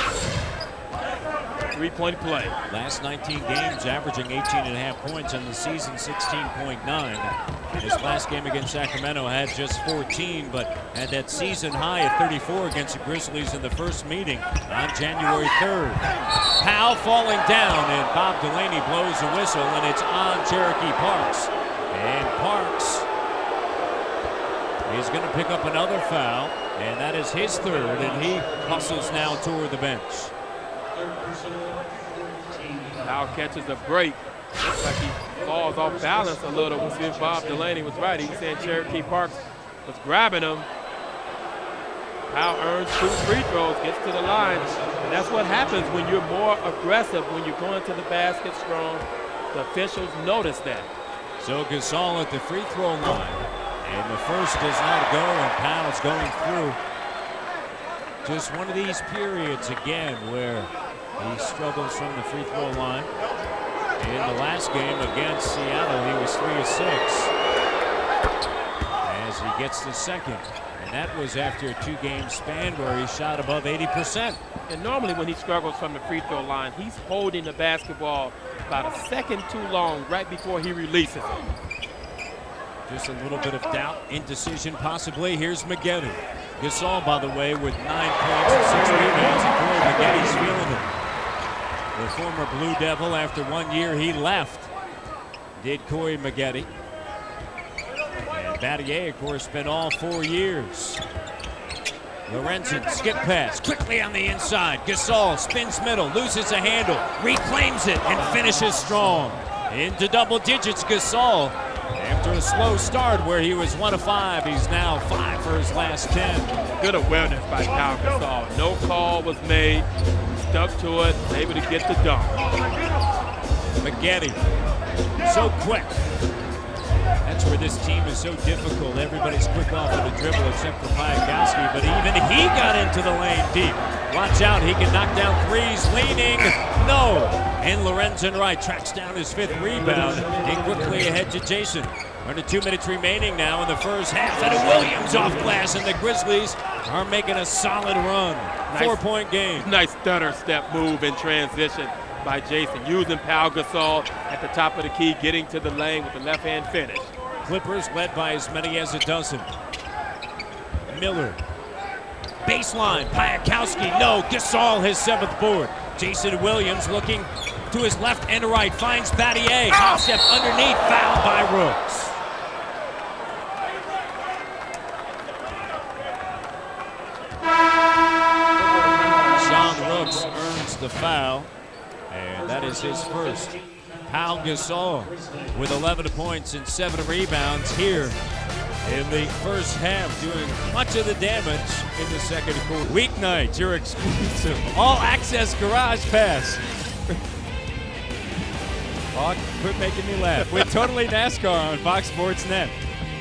3-point play. Last 19 games averaging 18.5 points in the season, 16.9. His last game against Sacramento had just 14, but had that season high of 34 against the Grizzlies in the first meeting on January 3rd. Powell falling down, and Bob Delaney blows a whistle, and it's on Cherokee Parks. And Parks is going to pick up another foul, and that is his 3rd, and he hustles now toward the bench. Powell catches a break. Looks like he falls off balance a little. We'll see if Bob Delaney was right. He was saying Cherokee Parks was grabbing him. Powell earns 2 free throws, gets to the line. And that's what happens when you're more aggressive, when you're going to the basket strong. The officials notice that. So Gasol at the free throw line. And the first does not go, and Powell's going through. Just one of these periods again where he struggles from the free throw line. In the last game against Seattle, he was 3 of 6 as he gets the second. And that was after a 2-game span where he shot above 80%. And normally when he struggles from the free throw line, he's holding the basketball about a second too long right before he releases it. Just a little bit of doubt, indecision possibly. Here's Maggette. Gasol, by the way, with 9 points and 6 rebounds, and Corey Maggette's feeling it. The former Blue Devil, after 1 year, he left. Did Corey Maggette. And Battier, of course, spent all 4 years. Lorenzen, skip pass, quickly on the inside. Gasol spins middle, loses a handle, reclaims it, and finishes strong. Into double digits, Gasol. After a slow start where he was 1 of 5, he's now 5 for his last 10. Good awareness by Pau Gasol. No call was made. Stuck to it, able to get the dunk. Maggette, so quick. That's where this team is so difficult. Everybody's quick off of the dribble except for Piakowski, but even he got into the lane deep. Watch out, he can knock down threes, leaning, no. And Lorenzen Wright tracks down his 5th rebound and quickly ahead to Jason. Under 2 minutes remaining now in the first half, and Williams off glass, and the Grizzlies are making a solid run. 4-point game. Nice stutter step move in transition by Jason, using Pau Gasol at the top of the key, getting to the lane with the left-hand finish. Clippers led by as many as a dozen. Miller. Baseline. Piakowski. No. Gasol his 7th board. Jason Williams looking to his left and right. Finds Battier. Hop step underneath. Fouled by Rooks. Rooks earns the foul, and that is his first. Pau Gasol with 11 points and 7 rebounds here in the first half, doing much of the damage in the second quarter. Weeknights, your exclusive all-access garage pass. Oh, quit making me laugh. With Totally NASCAR on Fox Sports Net.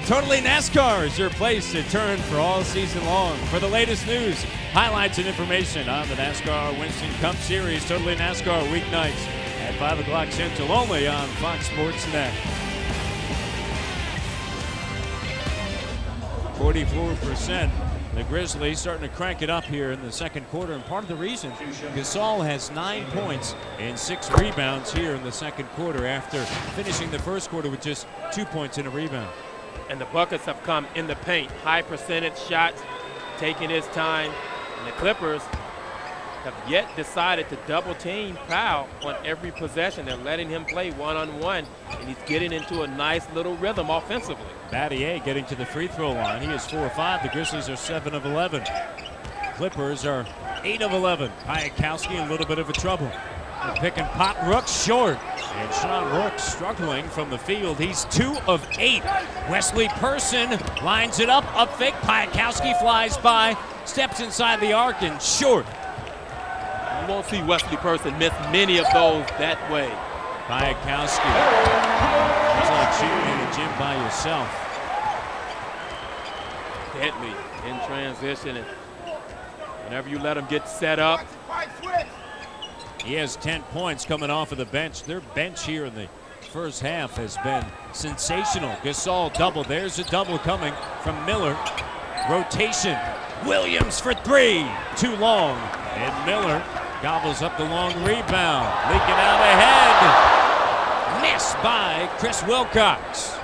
Totally NASCAR is your place to turn for all season long. For the latest news, highlights, and information on the NASCAR Winston Cup Series, Totally NASCAR weeknights at 5 o'clock Central, only on Fox Sports Net. 44%. The Grizzlies starting to crank it up here in the second quarter, and part of the reason, Gasol has 9 points and 6 rebounds here in the second quarter after finishing the first quarter with just 2 points and a rebound. And the buckets have come in the paint. High percentage shots, taking his time. And the Clippers have yet decided to double team Pau on every possession. They're letting him play one-on-one, and he's getting into a nice little rhythm offensively. Battier getting to the free throw line. He is 4 of 5. The Grizzlies are 7 of 11. Clippers are 8 of 11. Piakowski in a little bit of a trouble. The pick and pop. Rooks short. And Sean Rooks struggling from the field. He's 2 of 8. Wesley Person lines it up fake. Piakowski flies by, steps inside the arc and short. You won't see Wesley Person miss many of those that way. Piakowski. It's like shooting in the gym by yourself. Deadly in transition. And whenever you let him get set up. He has 10 points coming off of the bench. Their bench here in the first half has been sensational. Gasol double. There's a double coming from Miller. Rotation. Williams for 3. Too long. And Miller gobbles up the long rebound. Leaking out ahead. Missed by Chris Wilcox.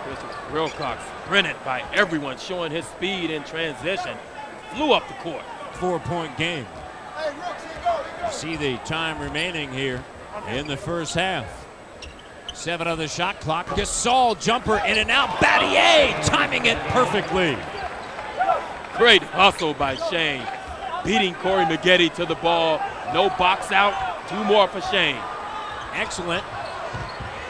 Chris Wilcox printed by everyone, showing his speed in transition. Flew up the court. 4-point game. You see the time remaining here in the first half. 7 on the shot clock. Gasol jumper in and out. Battier timing it perfectly. Great hustle by Shane. Beating Corey Maggette to the ball. No box out. 2 more for Shane. Excellent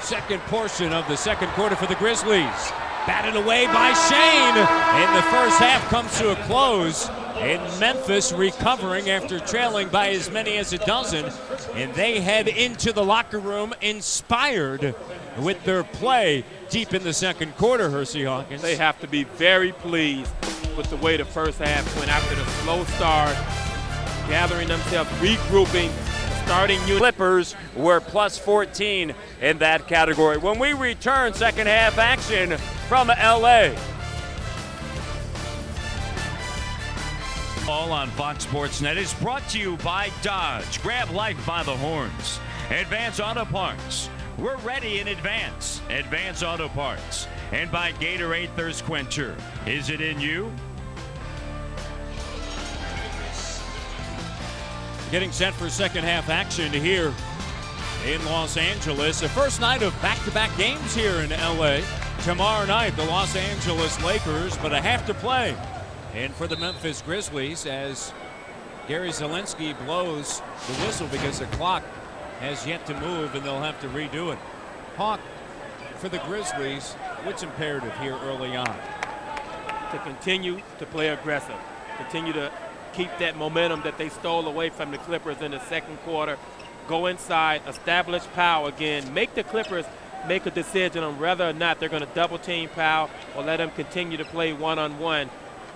second portion of the second quarter for the Grizzlies. Batted away by Shane. And the first half comes to a close. And Memphis recovering after trailing by as many as a dozen. And they head into the locker room inspired with their play deep in the second quarter, Hersey Hawkins. They have to be very pleased with the way the first half went after the slow start, gathering themselves, regrouping, starting unit. Clippers were plus 14 in that category. When we return, second half action from LA. All on Fox Sports Net is brought to you by Dodge. Grab life by the horns. Advance Auto Parts. We're ready in advance. Advance Auto Parts. And by Gatorade Thirst Quencher. Is it in you? Getting set for second half action here in Los Angeles. The first night of back-to-back games here in LA. Tomorrow night, the Los Angeles Lakers, but a half to play. And for the Memphis Grizzlies, as Gary Zielinski blows the whistle because the clock has yet to move and they'll have to redo it. Hawk, for the Grizzlies, what's imperative here early on? To continue to play aggressive. Continue to keep that momentum that they stole away from the Clippers in the second quarter. Go inside, establish Pau again. Make the Clippers make a decision on whether or not they're going to double team Pau or let him continue to play one-on-one.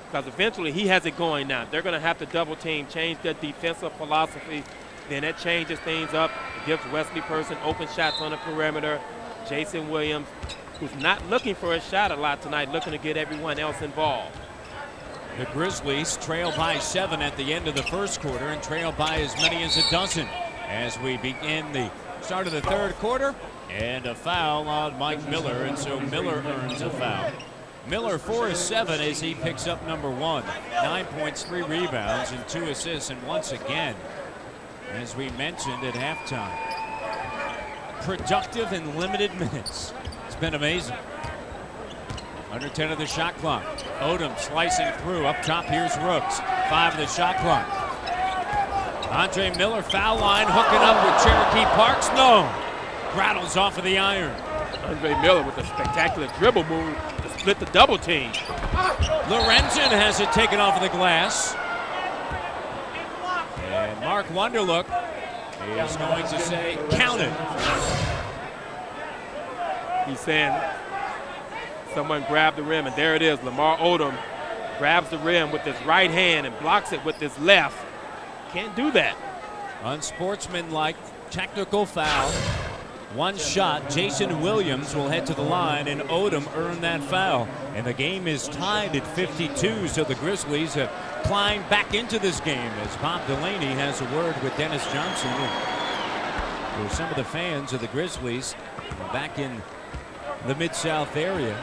Because eventually he has it going now. They're going to have to double team, change their defensive philosophy. Then that changes things up. It gives Wesley Person open shots on the perimeter. Jason Williams, who's not looking for a shot a lot tonight, looking to get everyone else involved. The Grizzlies trail by 7 at the end of the first quarter and trail by as many as a dozen as we begin the Start of the third quarter, and a foul on Mike Miller, and so Miller earns a foul. Miller 4 of 7 as he picks up number 1. 9 points, 3 rebounds, and 2 assists, and once again, as we mentioned at halftime, productive in limited minutes. It's been amazing. Under 10 of the shot clock. Odom slicing through. Up top, here's Rooks. 5 of the shot clock. Andre Miller, foul line, hooking up with Cherokee Parks. No. Rattles off of the iron. Andre Miller with a spectacular dribble move to split the double team. Lorenzen has it taken off of the glass. And Mark Wonderlook is going to say, count it. He's saying someone grabbed the rim, and there it is. Lamar Odom grabs the rim with his right hand and blocks it with his left. Can't do that. Unsportsmanlike technical foul. One shot. Jason Williams will head to the line, and Odom earned that foul. And the game is tied at 52, so the Grizzlies have climbed back into this game as Bob Delaney has a word with Dennis Johnson. For some of the fans of the Grizzlies back in the Mid-South area,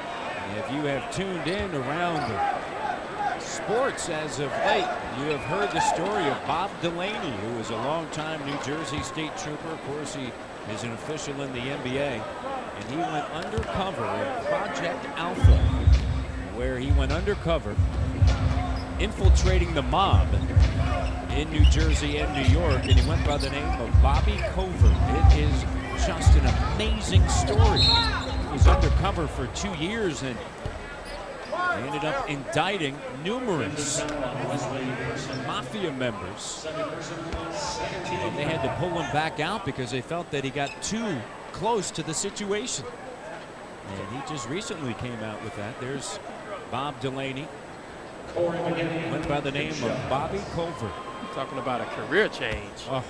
if you have tuned in around sports as of late, you have heard the story of Bob Delaney, who is a longtime New Jersey State Trooper. Of course, he is an official in the NBA, and he went undercover in Project Alpha, where he went undercover infiltrating the mob in New Jersey and New York, and he went by the name of Bobby Covert. It is just an amazing story. He was undercover for 2 years, and they ended up indicting numerous mafia members, and they had to pull him back out because they felt that he got too close to the situation. And he just recently came out with that. There's Bob Delaney, went by the name of Bobby Covert. Talking about a career change. Oh.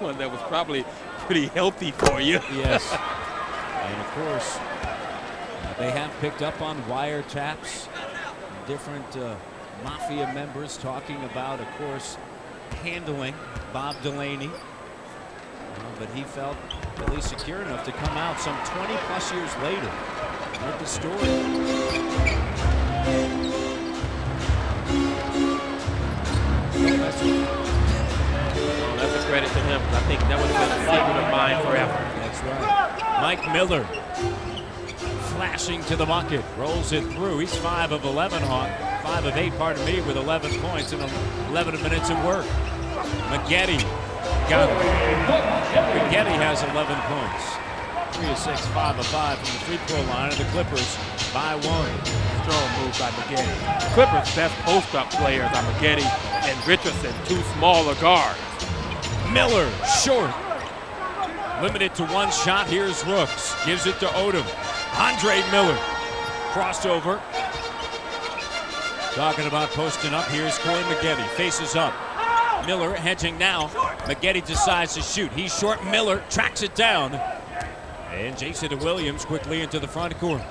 One that was probably pretty healthy for you. Yes. And of course, they have picked up on wiretaps, different mafia members talking about, of course, handling Bob Delaney. But he felt at least secure enough to come out some 20 plus years later with the story. That's a credit to him. I think that would have been a secret of mine forever. That's right. Mike Miller flashing to the bucket, rolls it through. He's 5 of 11, Hawk. 5 of 8, pardon me, with 11 points and 11 minutes of work. Maggette got it. Maggette has 11 points. 3 of 6, 5 of 5 from the free throw line, and the Clippers by 1. Strong move by Maggette. Clippers' best post-up players are Maggette and Richardson, 2 smaller guards. Miller, short. Limited to 1 shot. Here's Rooks. Gives it to Odom. Andre Miller. Crossover. Talking about posting up. Here's Corey Maggette. Faces up. Miller hedging now. Maggette decides to shoot. He's short. Miller tracks it down. And Jason Williams quickly into the front court.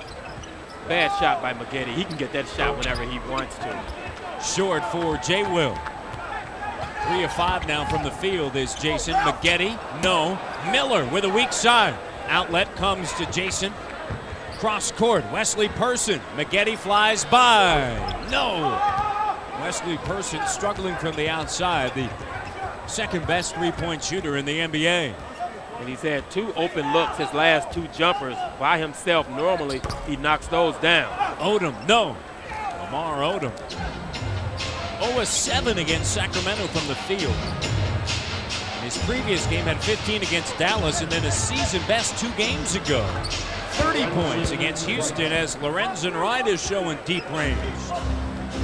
Bad shot by Maggette. He can get that shot whenever he wants to. Short for J. Will. 3 of 5 now from the field is Jason. Maggette, no. Miller with a weak side. Outlet comes to Jason. Cross court, Wesley Person. Maggette flies by. No. Wesley Person struggling from the outside. The second best three-point shooter in the NBA. And he's had 2 open looks his last 2 jumpers by himself. Normally, he knocks those down. Odom, no. Lamar Odom. 0-7 against Sacramento from the field. His previous game had 15 against Dallas, and then a season-best 2 games ago. 30 points against Houston as Lorenzen Wright is showing deep range.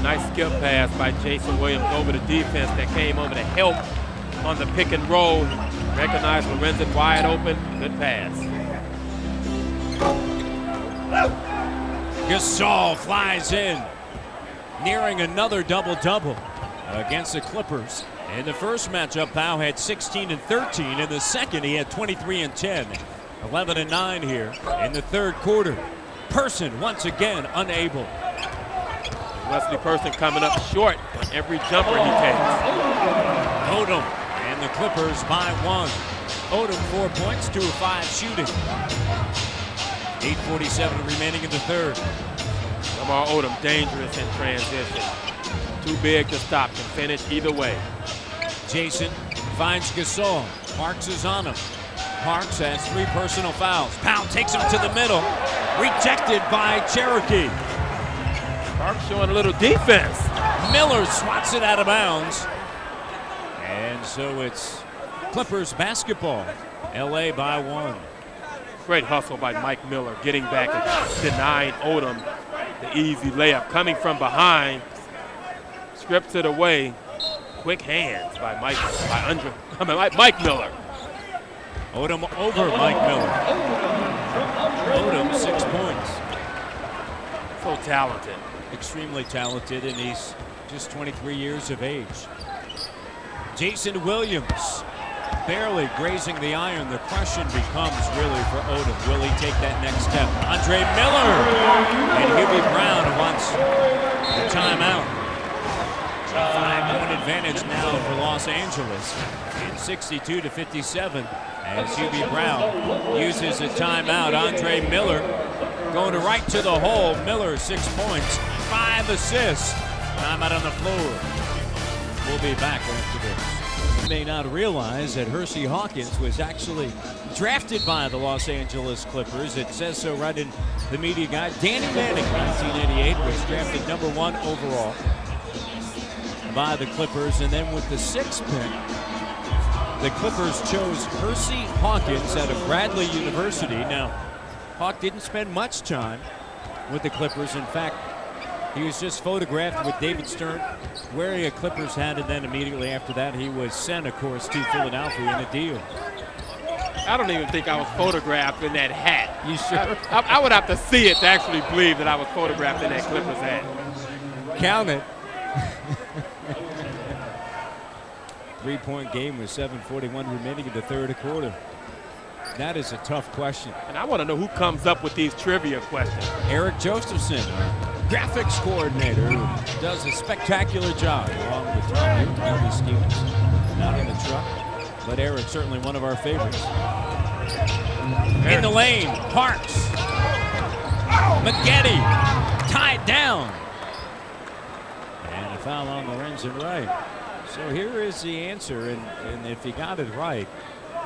Nice skip pass by Jason Williams over the defense that came over to help on the pick and roll. Recognized Lorenzen wide open. Good pass. Gasol flies in, nearing another double-double against the Clippers. In the first matchup, Pau had 16 and 13. In the second, he had 23 and 10. 11 and 9 here in the third quarter. Person once again unable. Wesley Person coming up short on every jumper he takes. Odom and the Clippers by 1. Odom 4 points, 2 of 5 shooting. 8:47 remaining in the third. Lamar Odom dangerous in transition. Too big to stop, can finish either way. Jason finds Gasol. Parks is on him. Parks has 3 personal fouls. Powell takes him to the middle. Rejected by Cherokee. Parks showing a little defense. Miller swats it out of bounds. And so it's Clippers basketball. LA by 1. Great hustle by Mike Miller, getting back and denying Odom the easy layup. Coming from behind, strips it away. Quick hands by Mike Miller. Odom over Mike Miller. Odom 6 points. So talented. Extremely talented, and he's just 23 years of age. Jason Williams barely grazing the iron. The question becomes really for Odom. Will he take that next step? Andre Miller and Hubie Brown wants the timeout. 5-point advantage now for Los Angeles in 62-57 as Hubie Brown uses a timeout. Andre Miller going to right to the hole. Miller 6 points, 5 assists. Timeout on the floor. We'll be back after this. You may not realize that Hersey Hawkins was actually drafted by the Los Angeles Clippers. It says so right in the media guide. Danny Manning, 1988, was drafted #1 overall by the Clippers, and then with the 6th pick, the Clippers chose Hersey Hawkins out of Bradley University. Now, Hawk didn't spend much time with the Clippers. In fact, he was just photographed with David Stern wearing a Clippers hat, and then immediately after that, he was sent, of course, to Philadelphia in a deal. I don't even think I was photographed in that hat. You sure? I would have to see it to actually believe that I was photographed in that Clippers hat. Count it. 3-point game with 7:41 remaining in the third quarter. That is a tough question. And I want to know who comes up with these trivia questions. Eric Josephson, graphics coordinator, who does a spectacular job along with Tommy Stevens. Not in the truck, but Eric certainly one of our favorites. In the lane, Parks. McGetty tied down. And a foul on Lorenzen Wright. So here is the answer, and if you got it right,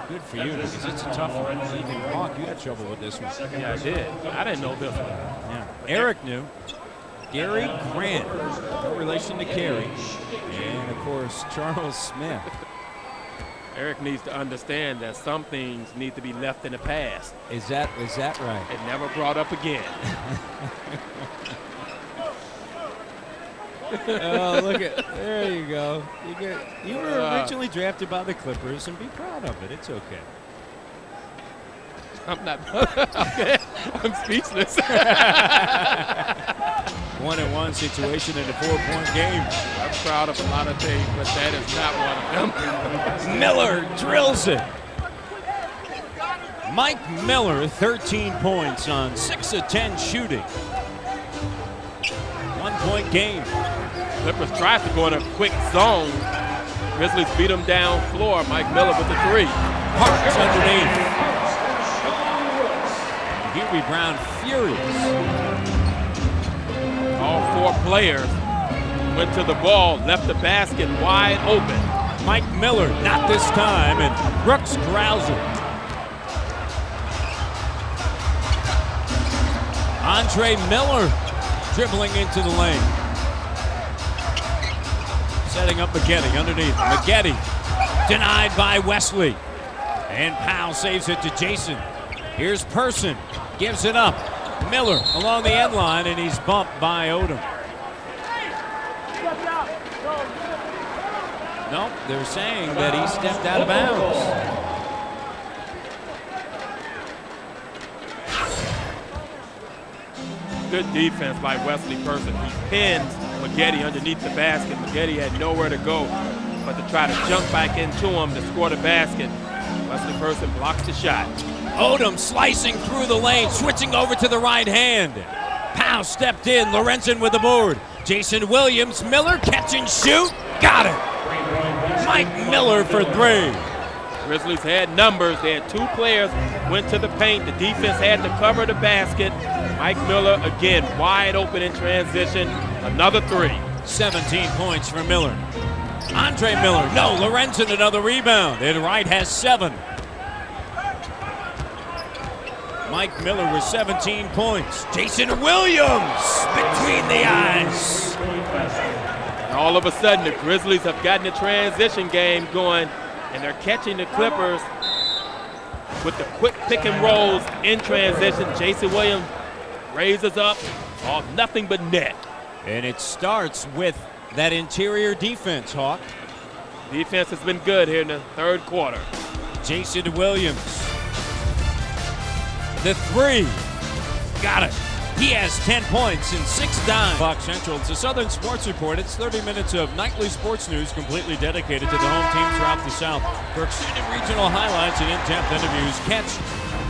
good for you, because it's a tough one. Even Hawk, you had trouble with this one. Yeah, I did. I didn't know this one. Yeah. Eric knew. Gary Grant, no relation to Kerry. And, of course, Charles Smith. Eric needs to understand that some things need to be left in the past. Is that right? And never brought up again. Oh, look at, there you go. You were originally drafted by the Clippers, and be proud of it. It's okay. I'm not. Okay. I'm speechless. 1-1 situation in a 4-point game. I'm proud of a lot of things, but that is not one of them. Miller drills it. Mike Miller, 13 points on 6 of 10 shooting. 1-point game. Clippers tried to go in a quick zone. Grizzlies beat them down floor. Mike Miller with the 3. Parks underneath. And Hubie Brown furious. All 4 players went to the ball, left the basket wide open. Mike Miller, not this time, and Brooks Krauser. Andre Miller dribbling into the lane. Setting up McGetty underneath. McGetty denied by Wesley. And Powell saves it to Jason. Here's Person. Gives it up. Miller along the end line, and he's bumped by Odom. Nope, they're saying that he stepped out of bounds. Good defense by Wesley Person. He pins McGetty underneath the basket. McGetty had nowhere to go but to try to jump back into him to score the basket. Wesley Person blocks the shot. Odom slicing through the lane, switching over to the right hand. Powell stepped in, Lorenzen with the board. Jason Williams, Miller catch and shoot, got it. Mike Miller for 3. Grizzlies had numbers. They had 2 players went to the paint. The defense had to cover the basket. Mike Miller, again, wide open in transition. Another 3. 17 points for Miller. Andre Miller, no, Lorenzen another rebound, and Wright has 7. Mike Miller with 17 points. Jason Williams between the eyes. And all of a sudden, the Grizzlies have gotten the transition game going, and they're catching the Clippers with the quick pick and rolls in transition. Jason Williams raises up, off nothing but net. And it starts with that interior defense, Hawk. Defense has been good here in the 3rd quarter. Jason Williams. The 3. Got it. He has 10 points and 6 dimes. Fox Central. It's a Southern Sports Report. It's 30 minutes of nightly sports news completely dedicated to the home teams throughout the South. For extended regional highlights and in-depth interviews, catch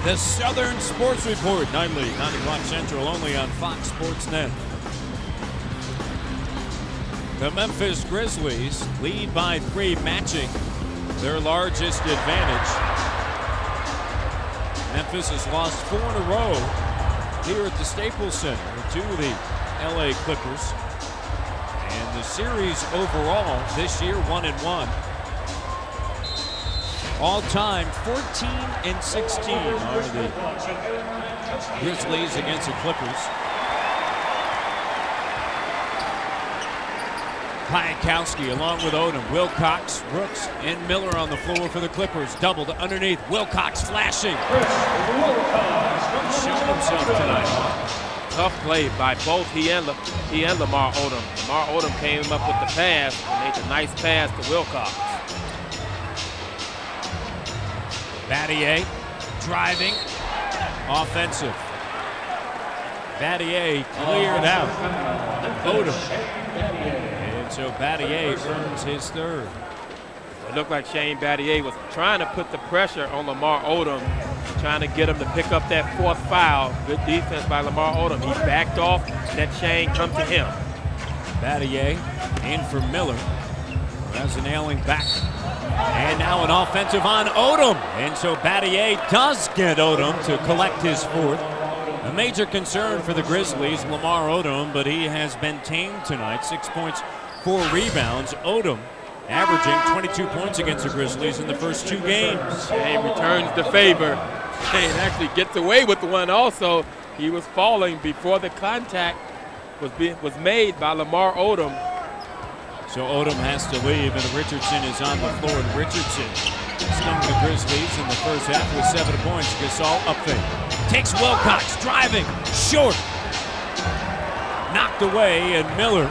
the Southern Sports Report nightly, 9 o'clock Central, only on Fox Sports Net. The Memphis Grizzlies lead by 3, matching their largest advantage. Memphis has lost 4 in a row here at the Staples Center to the LA Clippers. And the series overall this year 1-1. All time 14-16 are the Grizzlies against the Clippers. Piatkowski along with Odom, Wilcox, Brooks, and Miller on the floor for the Clippers. Doubled underneath. Wilcox flashing. Showing himself tonight. Tough play by both he and Lamar Odom. Lamar Odom came up with the pass and made a nice pass to Wilcox. Battier driving, offensive. Battier cleared out. Odom. And so Battier earns his 3rd. It looked like Shane Battier was trying to put the pressure on Lamar Odom, trying to get him to pick up that 4th foul. Good defense by Lamar Odom. He backed off, let Shane come to him. Battier in for Miller. Razzanelling back. And now an offensive on Odom. And so Battier does get Odom to collect his 4th. A major concern for the Grizzlies, Lamar Odom, but he has been tamed tonight. 6 points, 4 rebounds. Odom averaging 22 points against the Grizzlies in the first 2 games. Shane returns the favor. Shane actually gets away with the one also. He was falling before the contact was made by Lamar Odom. So Odom has to leave, and Richardson is on the floor. And Richardson stung the Grizzlies in the first half with 7 points. Gasol up fake. Takes Wilcox, driving, short. Knocked away, and Miller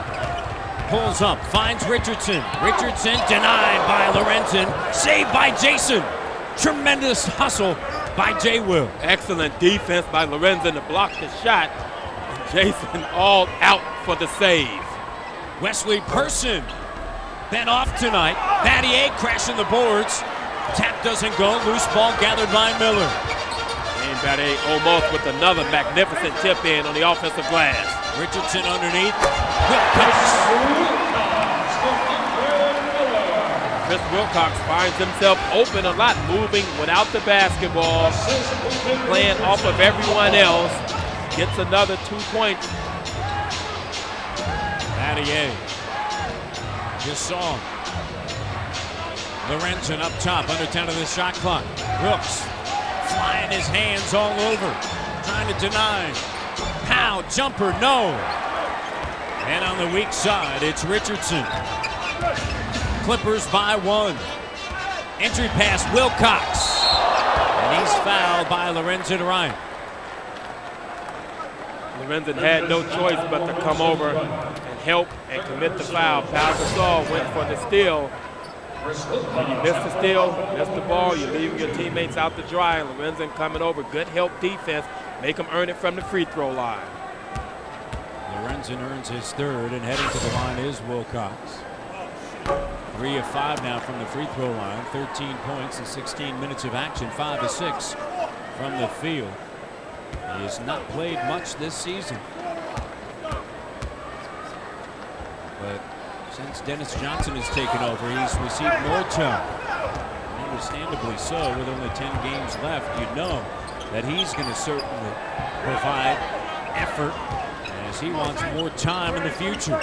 pulls up, finds Richardson. Richardson denied by Lorenzen. Saved by Jason. Tremendous hustle by J. Will. Excellent defense by Lorenzen to block the shot. And Jason all out for the save. Wesley Person been off tonight. Battier crashing the boards. Tap doesn't go. Loose ball gathered by Miller. And Battier almost with another magnificent tip in on the offensive glass. Richardson underneath. Wilcox. Chris Wilcox finds himself open a lot, moving without the basketball, playing off of everyone else. Gets another 2 points. Battier. Gasol. Lorenzen up top, under 10 of the shot clock. Brooks flying his hands all over, trying to deny. Pow, jumper, no. And on the weak side, it's Richardson. Clippers by 1. Entry pass, Wilcox. And he's fouled by Lorenzen Wright. Lorenzen had no choice but to come over and help and commit the foul. Pau Gasol went for the steal. When you miss the steal, miss the ball, you're leaving your teammates out to dry. Lorenzen coming over, good help defense, make them earn it from the free throw line. Lorenzen earns his 3rd, and heading to the line is Wilcox. 3 of 5 now from the free throw line, 13 points in 16 minutes of action, 5 of 6 from the field. He has not played much this season. But since Dennis Johnson has taken over, he's received more time. understandably so, with only 10 games left. You know that he's going to certainly provide effort as he wants more time in the future.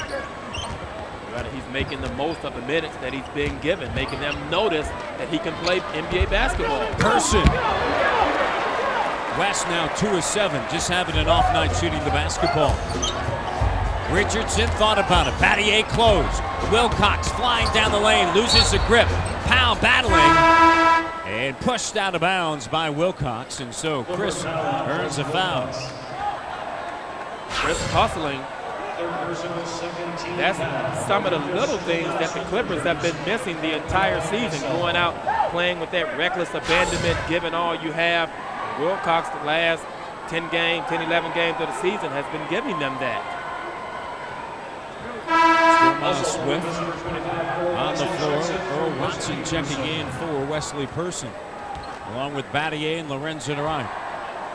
He's making the most of the minutes that he's being given, making them notice that he can play NBA basketball. Person. West now 2 of 7, just having an off night shooting the basketball. Richardson thought about it. Battier closed. Wilcox flying down the lane, loses the grip. Powell battling and pushed out of bounds by Wilcox, and so Chris earns a foul. Chris hustling. That's some of the little things that the Clippers have been missing the entire season, going out playing with that reckless abandonment, giving all you have. Wilcox, the last 10, 11 games of the season, has been giving them that. Swift on the floor. Earl Watson checking in for Wesley Person, along with Battier and Lorenzen Wright.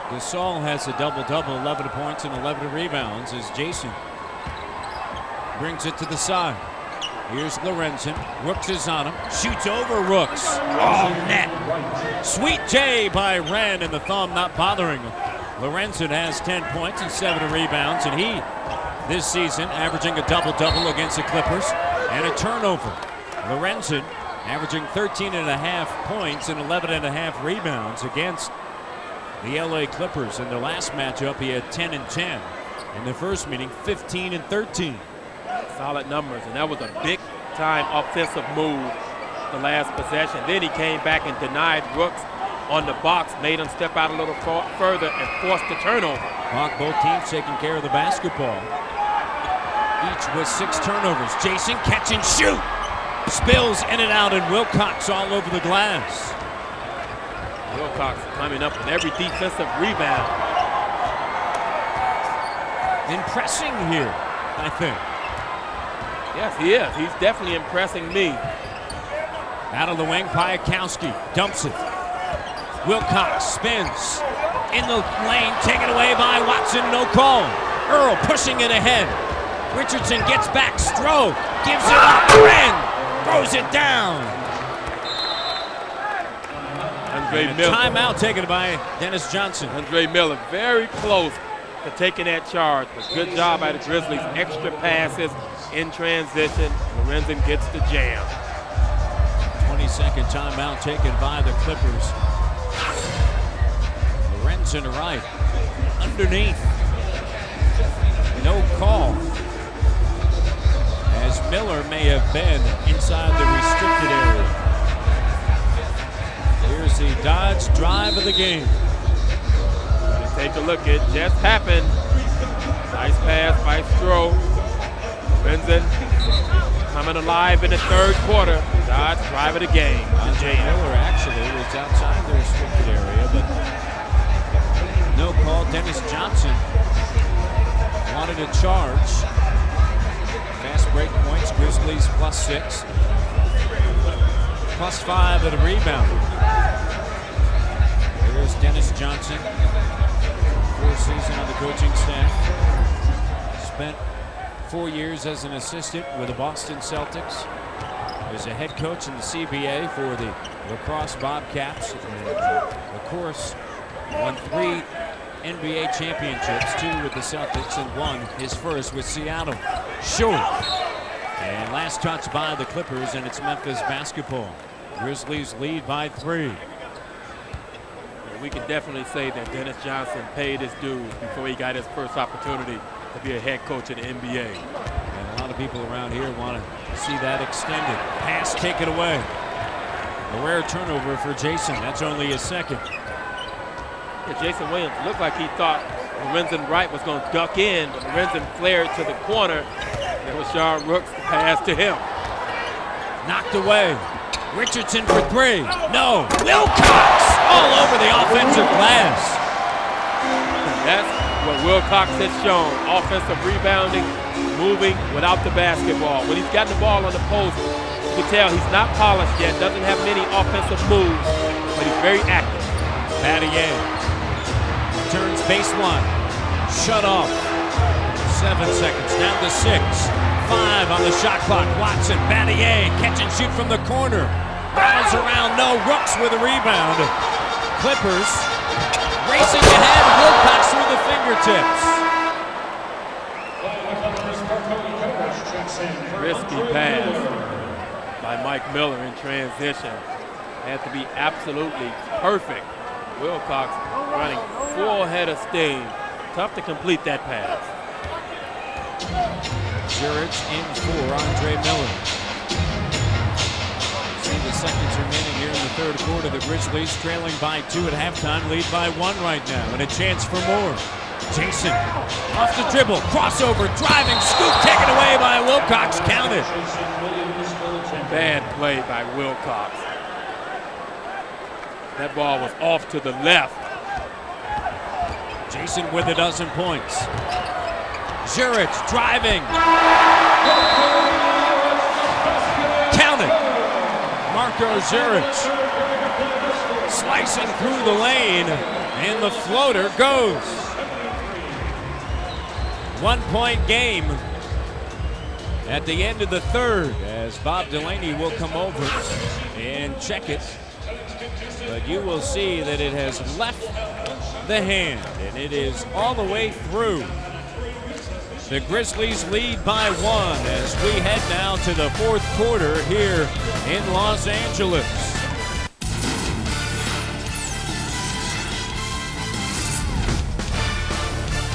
Gasol has a double-double, 11 points and 11 rebounds as Jason brings it to the side. Here's Lorenzen. Rooks is on him. Shoots over Rooks. Oh, net. Sweet J by Wren, and the thumb not bothering him. Lorenzen has 10 points and 7 rebounds, and he, this season, averaging a double-double against the Clippers and a turnover. Lorenzen averaging 13.5 points and 11.5 rebounds against the LA Clippers. In their last matchup, he had 10 and 10. In the first meeting, 15 and 13. Solid numbers, and that was a big-time offensive move the last possession. Then he came back and denied Rooks on the box, made him step out a little further and forced the turnover. Both teams taking care of the basketball. Each with 6 turnovers. Jason catch and shoot. Spills in and out, and Wilcox all over the glass. Wilcox coming up with every defensive rebound. Impressing here, I think. Yes, he is. He's definitely impressing me. Out of the wing, Piakowski dumps it. Wilcox spins in the lane, taken away by Watson, no call. Earl pushing it ahead. Richardson gets back, Stroh gives it up, Wren throws it down. Andre Miller. Timeout taken by Dennis Johnson. Andre Miller very close to taking that charge, but good job by the Grizzlies. Extra passes in transition. Lorenzen gets the jam. 22nd timeout taken by the Clippers. Lorenzen Wright underneath. No call, as Miller may have been inside the restricted area. Here's the Dodge drive of the game. Take a look, it just happened. Nice pass by Stroh. Lorenzen coming alive in the third quarter. Dodge drive of the game. Andre Miller actually was outside the restricted area, but no call. Dennis Johnson wanted a charge. Fast break points, Grizzlies +6. +5 at a rebound. Here's Dennis Johnson. 4th season on the coaching staff. Spent 4 years as an assistant with the Boston Celtics. As a head coach in the CBA for the lacrosse Bobcats. And, of course, won 3 NBA championships, 2 with the Celtics and 1 his first with Seattle. Short. And last touch by the Clippers, and it's Memphis basketball. Grizzlies lead by 3. We can definitely say that Dennis Johnson paid his dues before he got his first opportunity to be a head coach in the NBA. And a lot of people around here want to see that extended. Pass taken away. A rare turnover for Jason. That's only his 2nd. Yeah, Jason Williams looked like he thought Lorenzen Wright was going to duck in, but Lorenzen flared to the corner. It was Sean Rooks to pass to him. Knocked away. Richardson for 3. No. Wilcox all over the offensive glass. That's what Wilcox has shown. Offensive rebounding, moving without the basketball. When he's gotten the ball on the post, you can tell he's not polished yet, doesn't have many offensive moves, but he's very active. Battier turns baseline. Shut off. 7 seconds, down to 6. 5 on the shot clock. Watson, Battier, catch and shoot from the corner. Rattles around, no. Rooks with a rebound. Clippers racing ahead. Wilcox through the fingertips. Risky pass by Mike Miller in transition. Had to be absolutely perfect. Wilcox running full head of steam. Tough to complete that pass. Zurich in for Andre Miller. See the seconds remaining here in the third quarter. The Grizzlies trailing by 2 at halftime, lead by 1 right now, and a chance for more. Jason off the dribble, crossover, driving, scoop taken away by Wilcox, counted. Bad play by Wilcox. That ball was off to the left. Jason with a dozen points. Zurich driving. Counted. Marco Zurich slicing through the lane, and the floater goes. 1-point game at the end of the third as Bob Delaney will come over and check it. But you will see that it has left the hand, and it is all the way through. The Grizzlies lead by 1 as we head now to the fourth quarter here in Los Angeles.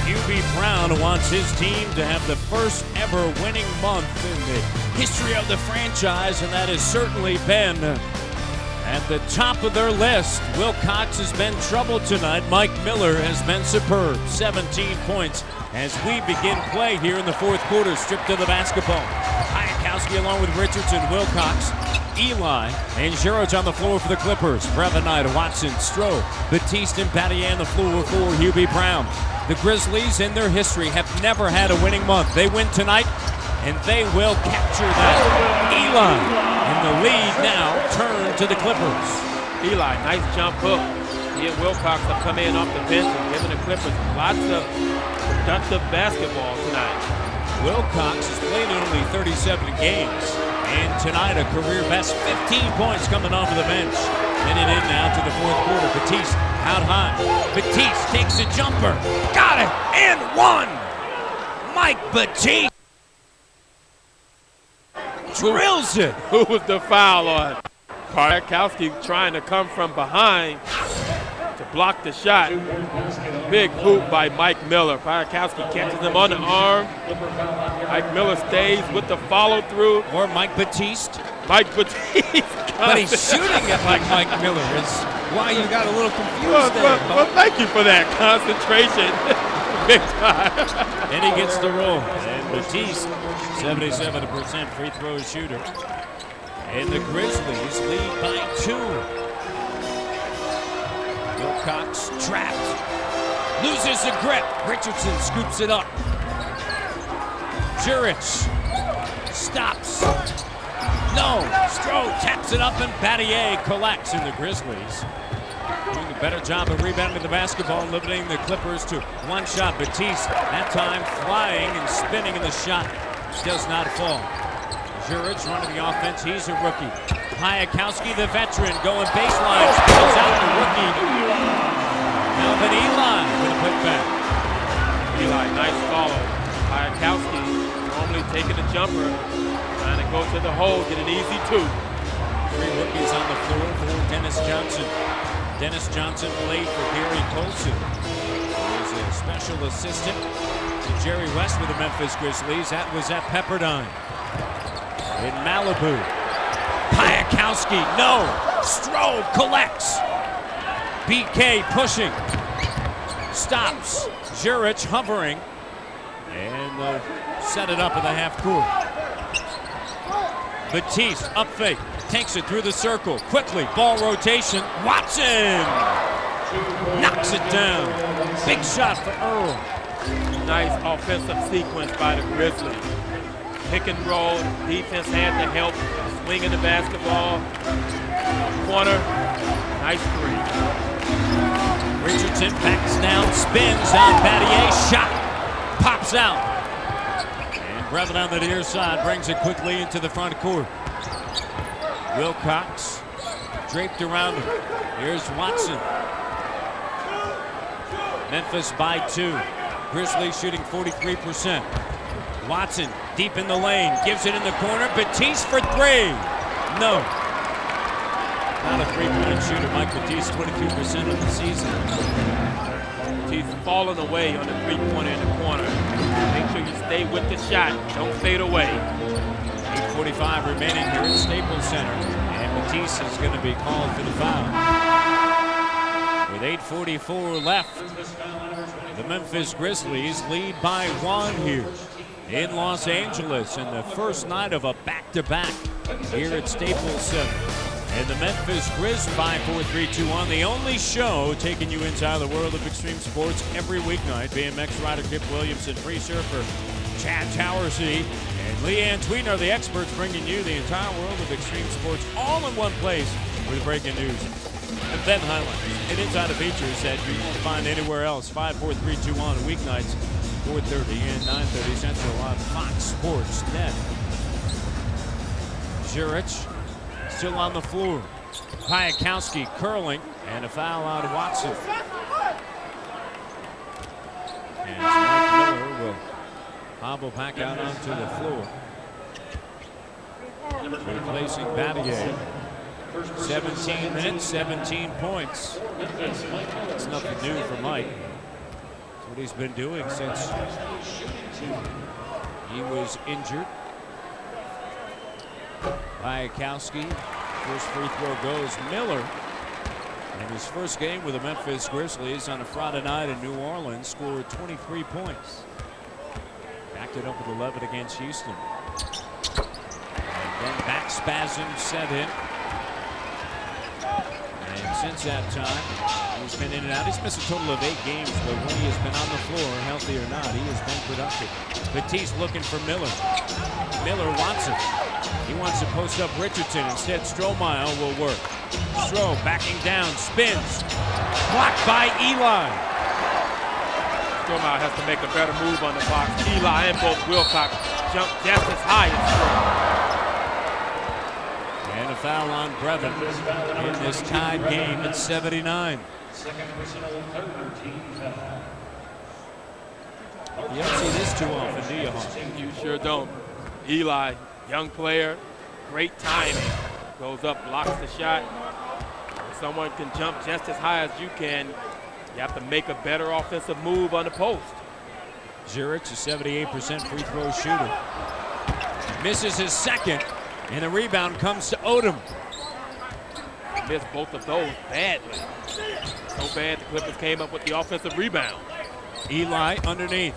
Hubie Brown wants his team to have the first ever winning month in the history of the franchise, and that has certainly been at the top of their list. Wilcox has been trouble tonight. Mike Miller has been superb. 17 points as we begin play here in the fourth quarter. Stripped to the basketball. Hayakowski along with Richardson, Wilcox, Eli, and Zurich on the floor for the Clippers. Brevanite, Watson, Stroh, Batiste, and Battier on the floor for Hubie Brown. The Grizzlies in their history have never had a winning month. They win tonight, and they will capture that. Eli in the lead now, turn to the Clippers. Eli, nice jump hook. He and Wilcox have come in off the bench and given the Clippers lots of productive basketball tonight. Wilcox has played in only 37 games, and tonight a career best 15 points coming off of the bench. Minute in now to the fourth quarter. Batiste out high. Batiste takes a jumper. Got it, and one. Mike Batiste drills it. Who was the foul on? Hayakowski trying to come from behind to block the shot. Big hoop by Mike Miller. Hayakowski catches him on the arm. Mike Miller stays with the follow through. Or Mike Batiste. Mike Batiste. But he's shooting it like Mike Miller. It's why you got a little confused there. Well, thank you for that concentration. Big time. And he gets the roll. And Batiste, 77% free throw shooter. And the Grizzlies lead by 2. Wilcox trapped. Loses the grip. Richardson scoops it up. Zurich stops. No. Stroh taps it up, and Battier collects, in the Grizzlies doing a better job of rebounding the basketball and limiting the Clippers to one shot. Batiste, that time flying and spinning in the shot, does not fall. Zurich running the offense. He's a rookie. Hayakowski, the veteran, going baseline. Spills out the rookie. Melvin Eli with a putback. Eli, nice follow. Hayakowski normally taking a jumper, trying to go to the hole, get an easy 2. 3 rookies on the floor for Dennis Johnson. Dennis Johnson played for Gary Colson. He's a special assistant to Jerry West with the Memphis Grizzlies. That was at Pepperdine. In Malibu. Hayakowski, no. Stroh collects. BK pushing. Stops. Zurich hovering. And they'll set it up in the half court. Batiste, up fake. Takes it through the circle. Quickly, ball rotation. Watson! Knocks it down. Big shot for Earl. Nice offensive sequence by the Grizzlies. Pick and roll, defense had to help swinging the basketball. Corner, nice 3. Richardson backs down, spins on Battier, shot, pops out. And Brevin on the near side brings it quickly into the front court. Wilcox draped around him. Here's Watson. Memphis by 2. Grizzlies shooting 43%. Watson deep in the lane, gives it in the corner. Batiste for 3. No. Not a three-point shooter. Mike Batiste, 22% of the season. He's falling away on the three-pointer in the corner. Make sure you stay with the shot. Don't fade away. 8:45 remaining here at Staples Center. And Batiste is going to be called for the foul. With 8:44 left, the Memphis Grizzlies lead by 1 here in Los Angeles in the first night of a back-to-back here at Staples Center. And the Memphis Grizz 5-4-3-2-1, the only show taking you inside the world of extreme sports every weeknight. BMX rider Kip Williamson, free surfer Chad Towersey, and Leanne Tweeden are the experts bringing you the entire world of extreme sports all in one place with breaking news, event highlights, and insider features that you won't find anywhere else. 5-4-3-2-1 weeknights, 4:30 and 9:30 Central on Fox Sports Net. Jurich still on the floor. Piakowski curling, and a foul on Watson. And Mike Miller will hobble back out onto the floor, replacing Battier. 17 minutes, 17 points. It's nothing new for Mike. It's what he's been doing since he was injured. Piakowski, first free throw goes. Miller, in his first game with the Memphis Grizzlies on a Friday night in New Orleans, scored 23 points. Backed it up with 11 against Houston. And then back spasm set in. And since that time, he's been in and out. He's missed a total of 8 games, but when he has been on the floor, healthy or not, he has been productive. Batiste looking for Miller. Miller wants it. He wants to post up Richardson. Instead, Strohmeyer will work. Stroh backing down, spins. Blocked by Eli. Strohmeyer has to make a better move on the box. Eli and both Wilcox jump just as high as Stroh. And a foul on Brevin in this tied game at 79. You don't see this too often, do you, Hawk? You sure don't. Eli, young player, great timing. Goes up, blocks the shot. If someone can jump just as high as you can, you have to make a better offensive move on the post. Jurich, a 78% free throw shooter. Misses his second, and the rebound comes to Odom. Missed both of those badly. So bad the Clippers came up with the offensive rebound. Eli underneath.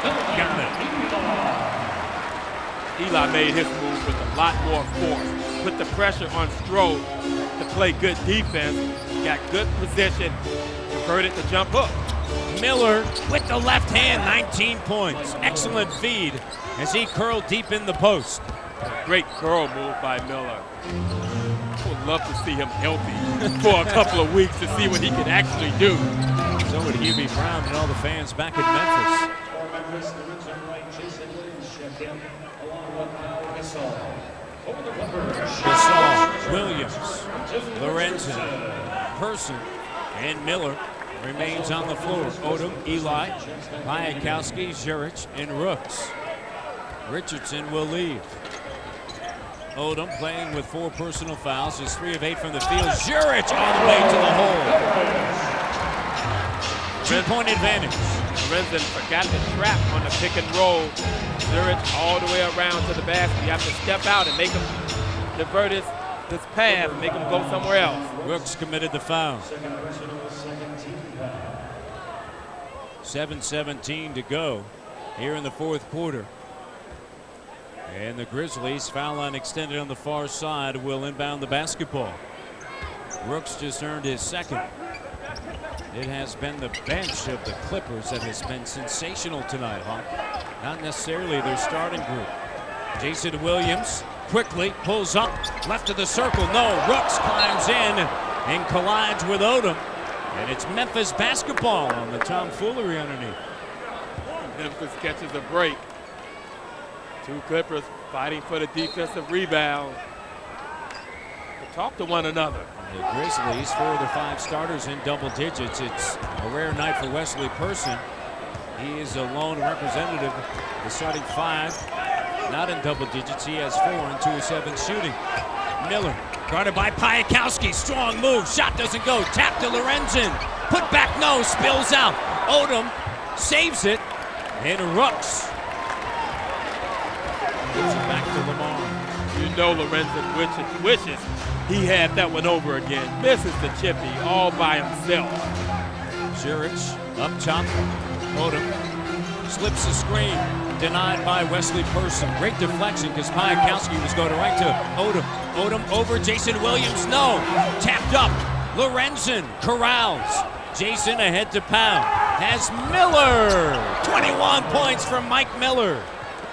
Got it. Eli made his move with a lot more force. Put the pressure on Stroh to play good defense. Got good position. Converted the jump hook. Miller with the left hand, 19 points. Excellent feed as he curled deep in the post. A great curl move by Miller. Would love to see him healthy for a couple of weeks to see what he can actually do. So would Hubie Brown and all the fans back in Memphis. Gasol, Williams, Lorenzen, Person, and Miller remains on the floor. Odom, Eli, Piakowski, Jurich, and Rooks. Richardson will leave. Odom playing with 4 personal fouls. Is 3 of 8 from the field. Jurich all the way to the hole. 2-point advantage. Lorenzen forgot the trap on the pick and roll. Jurich all the way around to the basket. You have to step out and make him divert this pass and make him go somewhere else. Rooks committed the foul. 7:17 to go here in the fourth quarter. And the Grizzlies, foul line extended on the far side, will inbound the basketball. Rooks just earned his second. It has been the bench of the Clippers that has been sensational tonight, Hawk. Not necessarily their starting group. Jason Williams quickly pulls up, left of the circle. No, Rooks climbs in and collides with Odom. And it's Memphis basketball on the tomfoolery underneath. Memphis catches a break. 2 Clippers fighting for the defensive rebound. talk to one another. The Grizzlies, 4 of their 5 starters in double digits. It's a rare night for Wesley Person. He is a lone representative. The starting 5, not in double digits. He has 4 and 2 of 7 shooting. Miller, guarded by Piakowski. Strong move. Shot doesn't go. Tap to Lorenzen. Put back, no. Spills out. Odom saves it. And Rooks gives it back to Lamar. You know Lorenzen wishes he had that one over again. Misses the chippy all by himself. Zurich up top. Odom slips the screen. Denied by Wesley Person. Great deflection because Piakowski was going right to Odom. Odom over Jason Williams. No. Tapped up. Lorenzen corrals. Jason ahead to Powell. Has Miller. 21 points from Mike Miller.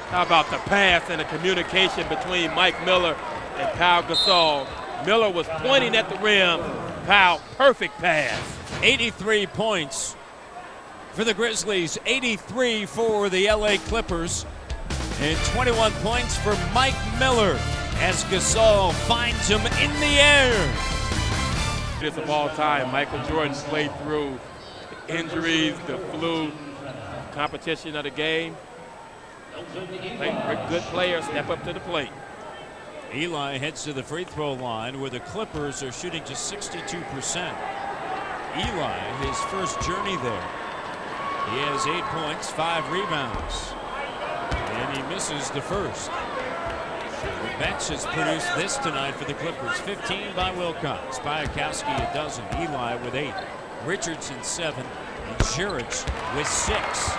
How about the pass and the communication between Mike Miller and Pau Gasol? Miller was pointing at the rim. Pau, perfect pass. 83 points for the Grizzlies, 83 for the LA Clippers, and 21 points for Mike Miller as Gasol finds him in the air. This of all time, Michael Jordan played through the injuries, the flu, competition of the game. Good players step up to the plate. Eli heads to the free throw line where the Clippers are shooting just 62%. Eli, his first journey there. He has 8 points, 5 rebounds, and he misses the first. The bench has produced this tonight for the Clippers. 15 by Wilcox, Piakowski a dozen, Eli with 8, Richardson 7, and Zurich with 6.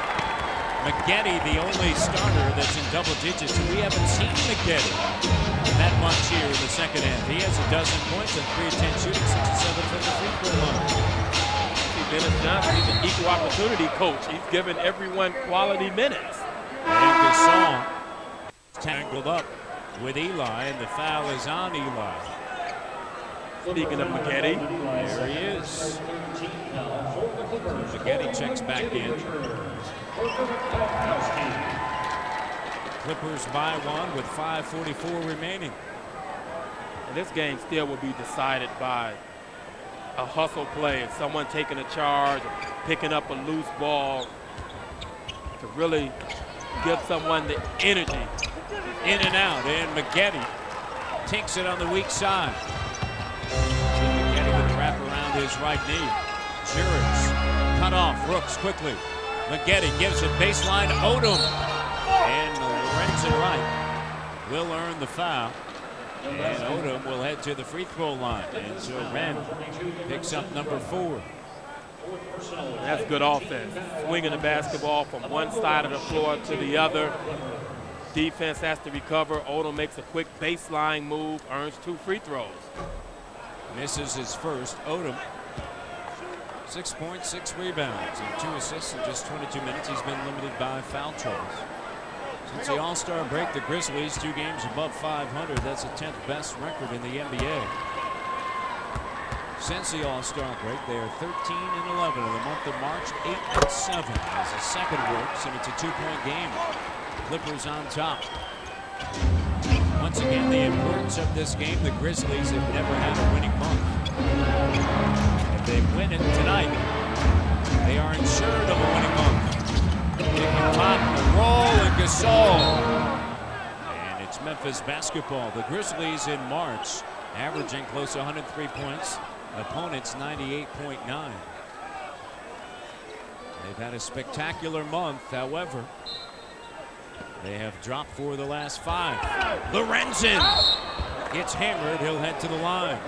McGetty, the only starter that's in double digits. We haven't seen McGetty that much here in the second half. He has a dozen points and 3 of 10 shooting, 6 of 7 from the free throw line. Dennis Johnson, he's an equal opportunity coach. He's giving everyone quality minutes. And Gasol tangled up with Eli, and the foul is on Eli. Speaking of McGetty, there he is. McGetty checks back in. Clippers by 1 with 5:44 remaining. and this game still will be decided by a hustle play, someone taking a charge, picking up a loose ball to really give someone the energy. In and out, and McGetty takes it on the weak side. McGetty with a wrap around his right knee. Zurich cut off, Rooks quickly. McGetty gives it baseline to Odom. And Lorenzen Wright will earn the foul. And Odom will head to the free throw line. And so Ren picks up number 4. That's good offense. Swinging the basketball from one side of the floor to the other. Defense has to recover. Odom makes a quick baseline move, earns 2 free throws. Misses his first. Odom, 6 points, 6 rebounds, and 2 assists in just 22 minutes. He's been limited by foul troubles. Since the All-Star break, the Grizzlies 2 games above 500. That's the 10th best record in the NBA. Since the All-Star break, they are 13-11 in the month of March, 8-7 as the second works, and it's a 2-point game. Clippers on top. Once again, the importance of this game, the Grizzlies have never had a winning month. If they win it tonight, they are insured of a winning month. Taking top, a roll, and Gasol. And it's Memphis basketball. The Grizzlies in March, averaging close to 103 points. Opponents 98.9. They've had a spectacular month, however. They have dropped 4 of the last 5. Lorenzen gets hammered. He'll head to the line.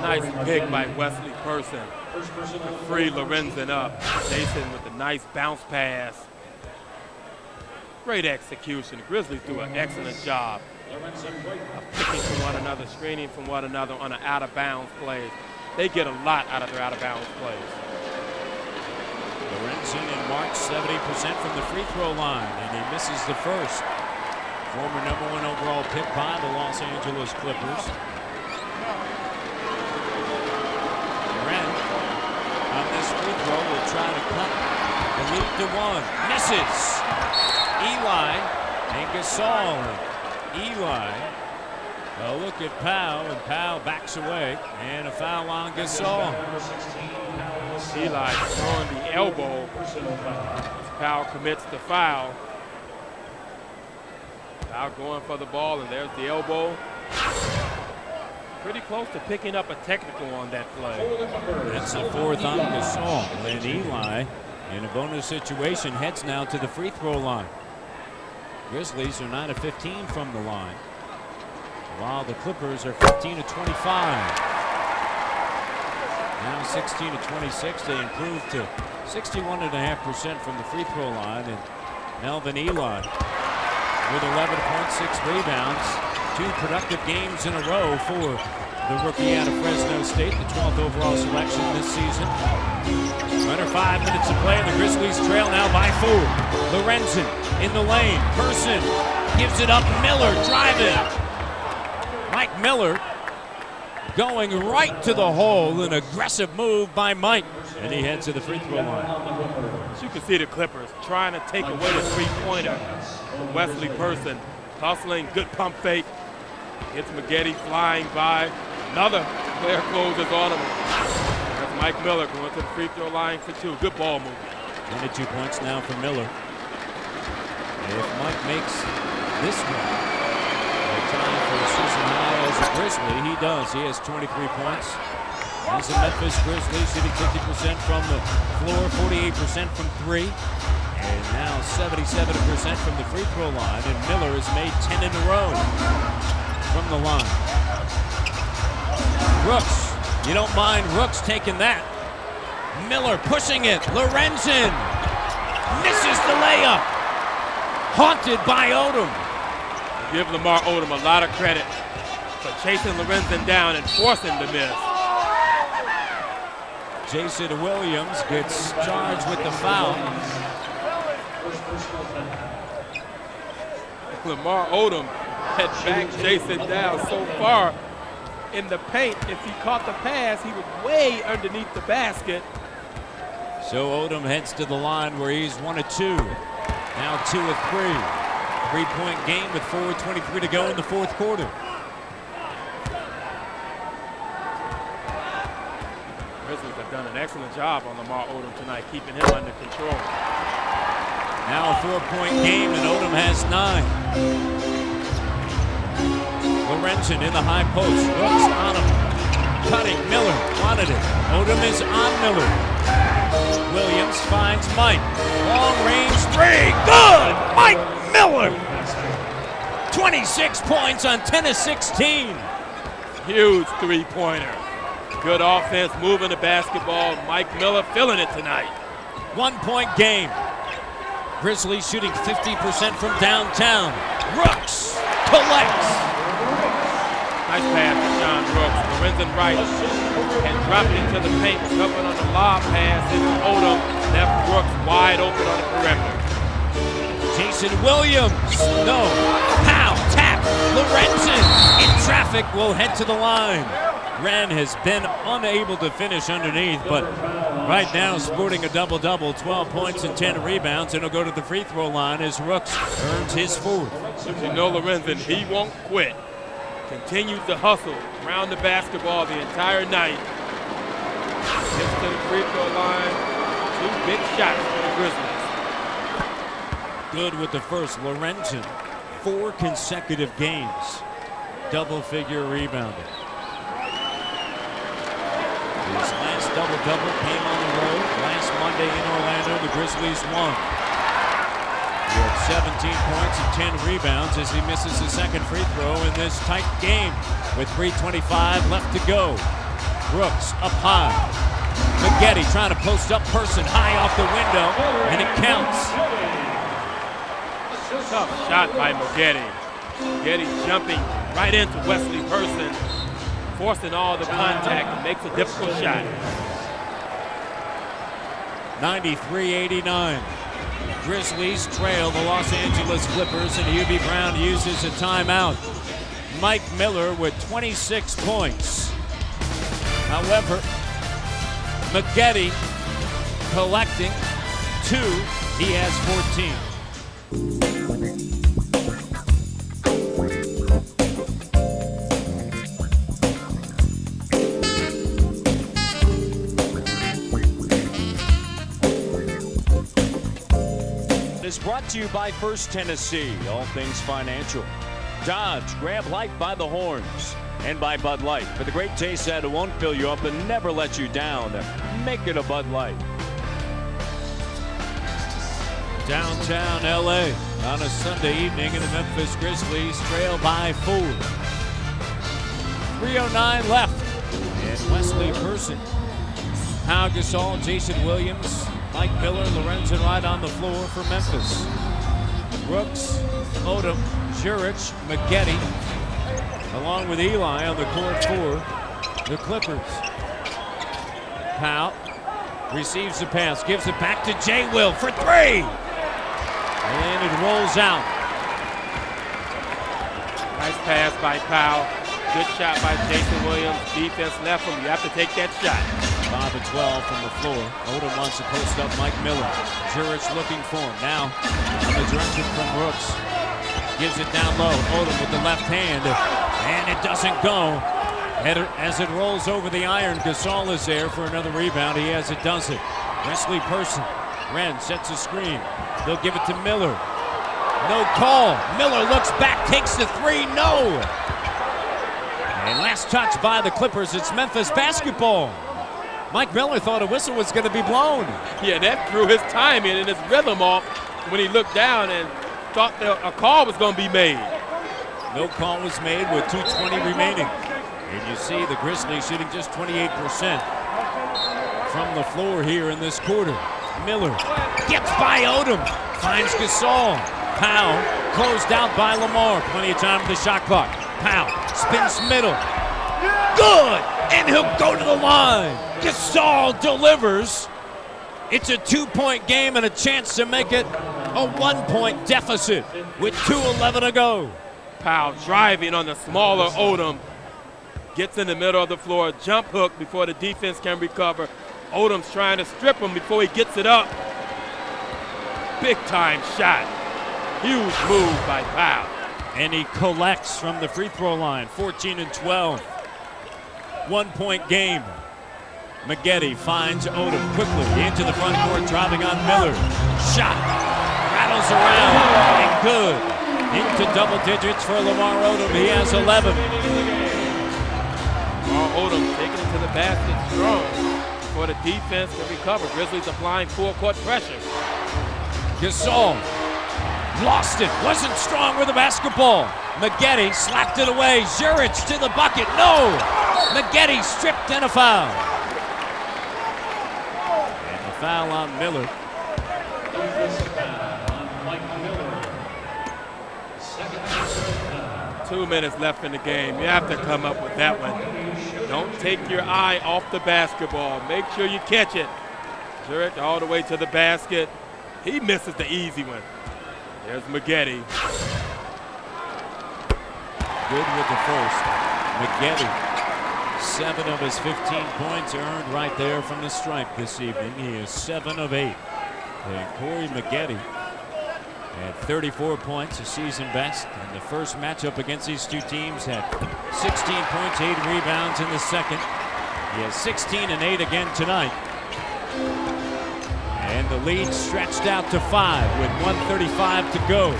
Nice pick by Wesley Person to free Lorenzen up. Jason with a nice bounce pass. Great execution. The Grizzlies do an excellent job of picking from one another, screening from one another on an out-of-bounds plays. They get a lot out of their out-of-bounds plays. Lorenzen in March, 70% from the free throw line, and he misses the first. Former #1 overall pick by the Los Angeles Clippers. Ren on this free throw will try to cut the lead to 1. Misses. Eli and Gasol. Eli A look at Powell, and Powell backs away, and a foul on Gasol. Eli throwing the elbow. Powell commits the foul. Powell going for the ball, and there's the elbow. Pretty close to picking up a technical on that play. That's the fourth on Gasol. And Eli, in a bonus situation, heads now to the free throw line. Grizzlies are 9 of 15 from the line, while the Clippers are 15 of 25. Now 16 of 26. They improved to 61.5% from the free throw line. And Melvin Eli with 11.6 rebounds. 2 productive games in a row for the rookie out of Fresno State, the 12th overall selection this season. Under 5 minutes to play, and the Grizzlies trail now by 4. Lorenzen in the lane. Person gives it up. Miller driving. Mike Miller going right to the hole. An aggressive move by Mike. And he heads to the free throw line. As you can see, the Clippers trying to take away the three-pointer from Wesley Person. Hustling, good pump fake. Gets Maggette flying by. Another player closes on him. That's Mike Miller going to the free throw line for 2. Good ball move. 22 points now for Miller. If Mike makes this one a time for a season high as a Grizzly, he does. He has 23 points. As the Memphis Grizzlies shooting 50% from the floor, 48% from 3. And now 77% from the free throw line. And Miller has made 10 in a row from the line. Brooks, you don't mind Brooks taking that. Miller pushing it. Lorenzen misses the layup. Haunted by Odom. Give Lamar Odom a lot of credit for chasing Lorenzen down and forcing the miss. Jason Williams gets charged with the foul. Lamar Odom had backed Jason down so far in the paint. If he caught the pass, he was way underneath the basket. So Odom heads to the line where he's 1 of 2. Now 2 of 3. 3-point game with 4:23 to go in the fourth quarter. Grizzlies have done an excellent job on Lamar Odom tonight, keeping him under control. Now a 4-point game, and Odom has 9. Lorenzen in the high post. Brooks on him. Cutting. Miller wanted it. Odom is on Miller. Williams finds Mike. Long range 3. Good! Mike Miller! 26 points on 10 of 16. Huge three-pointer. Good offense, moving the basketball. Mike Miller feeling it tonight. 1-point game. Grizzlies shooting 50% from downtown. Brooks collects. Nice pass to Sean Brooks. Lorenzen Wright and dropped into the paint, jumping on the lob pass into Odom. Left Brooks wide open on the perimeter. Jason Williams. No. Pow. Tap. Lorenzen in traffic will head to the line. Wren has been unable to finish underneath, but right now sporting a double-double, 12 points and 10 rebounds, and he'll go to the free throw line as Rooks earns his 4th. If you know Lorenzen, he won't quit. Continues to hustle around the basketball the entire night. Gets to the free throw line. 2 big shots for the Grizzlies. Good with the first. Lorenzen, 4 consecutive games. Double-figure rebounding. His last double-double came on the road last Monday in Orlando. The Grizzlies won. He had 17 points and 10 rebounds as he misses the second free throw in this tight game with 3:25 left to go. Brooks up high. Maggette trying to post up Person high off the window, and it counts. Tough shot by Maggette. Maggette jumping right into Wesley Person, forcing all the contact, and makes a difficult shot. 93-89. Grizzlies trail the Los Angeles Clippers, and Hubie Brown uses a timeout. Mike Miller with 26 points. However, Maggette collecting 2. He has 14. is brought to you by First Tennessee, all things financial. Dodge, grab life by the horns. And by Bud Light. For the great taste that won't fill you up and never let you down. Make it a Bud Light. Downtown LA on a Sunday evening, and the Memphis Grizzlies trail by 4. 3:09 left. And Wesley Person, Pau Gasol, Jason Williams, Mike Miller, Lorenzen Wright on the floor for Memphis. Brooks, Odom, Juric, Maggette, along with Eli on the court for the Clippers. Pau receives the pass, gives it back to J. Will for 3. And it rolls out. Nice pass by Pau. Good shot by Jason Williams. Defense left him. You have to take that shot. 5 of 12 from the floor. Odom wants to post up Mike Miller. Juric looking for him. Now on the direction from Brooks. Gives it down low. Odom with the left hand. And it doesn't go. As it rolls over the iron, Gasol is there for another rebound. He has it, does it. Wesley Person. Wren sets a screen. They'll give it to Miller. No call. Miller looks back, takes the 3. No. And last touch by the Clippers. It's Memphis basketball. Mike Miller thought a whistle was going to be blown. Yeah, that threw his timing and his rhythm off when he looked down and thought a call was going to be made. No call was made with 2:20 remaining. And you see the Grizzlies shooting just 28% from the floor here in this quarter. Miller gets by Odom, finds Gasol. Pau closed out by Lamar. Plenty of time for the shot clock. Pau spins middle. Good! And he'll go to the line. Gasol delivers. It's a 2-point game and a chance to make it a 1-point deficit with 2:11 to go. Pau driving on the smaller Odom. Gets in the middle of the floor, jump hook before the defense can recover. Odom's trying to strip him before he gets it up. Big time shot. Huge move by Pau. And he collects from the free throw line, 14 and 12. 1-point game. Maggette finds Odom quickly into the front court, driving on Miller. Shot. Rattles around and good. Into double digits for Lamar Odom. He has 11. Lamar Odom taking it to the basket strong before the defense can recover. Grizzlies applying full court pressure. Gasol lost it, wasn't strong with the basketball. Maggette slapped it away. Juric to the bucket. No! Maggette stripped and a foul. And the foul on Miller. 2 minutes left in the game. You have to come up with that one. Don't take your eye off the basketball. Make sure you catch it. Juric all the way to the basket. He misses the easy one. There's Maggette. Good with the first. Maggette, 7 of his 15 points earned right there from the stripe this evening. He is 7 of 8. And Corey Maggette had 34 points, a season best. And the first matchup against these two teams had 16 points, 8 rebounds in the second. He has 16 and 8 again tonight. And the lead stretched out to 5 with 1:35 to go.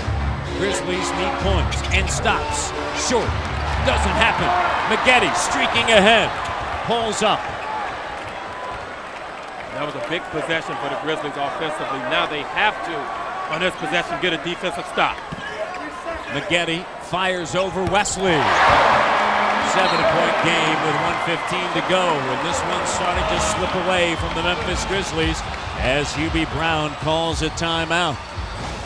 Grizzlies need points and stops. Short. Doesn't happen. Maggette streaking ahead. Pulls up. That was a big possession for the Grizzlies offensively. Now they have to, on this possession, get a defensive stop. Maggette fires over Wesley. 7-point game with 1:15 to go. And this one's starting to slip away from the Memphis Grizzlies as Hubie Brown calls a timeout.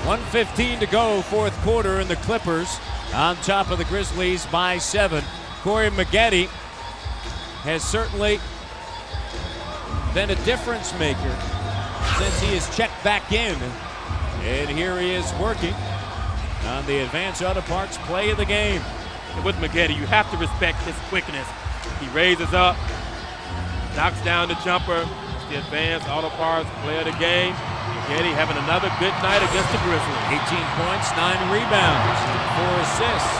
1:15 to go, fourth quarter, and the Clippers on top of the Grizzlies by 7. Corey Maggette has certainly been a difference maker since he has checked back in. And here he is working on the Advanced Auto Parts play of the game. And with Maggette, you have to respect his quickness. He raises up, knocks down the jumper. It's the Advanced Auto Parts play of the game. Maggette having another good night against the Grizzlies. 18 points, 9 rebounds, 4 assists.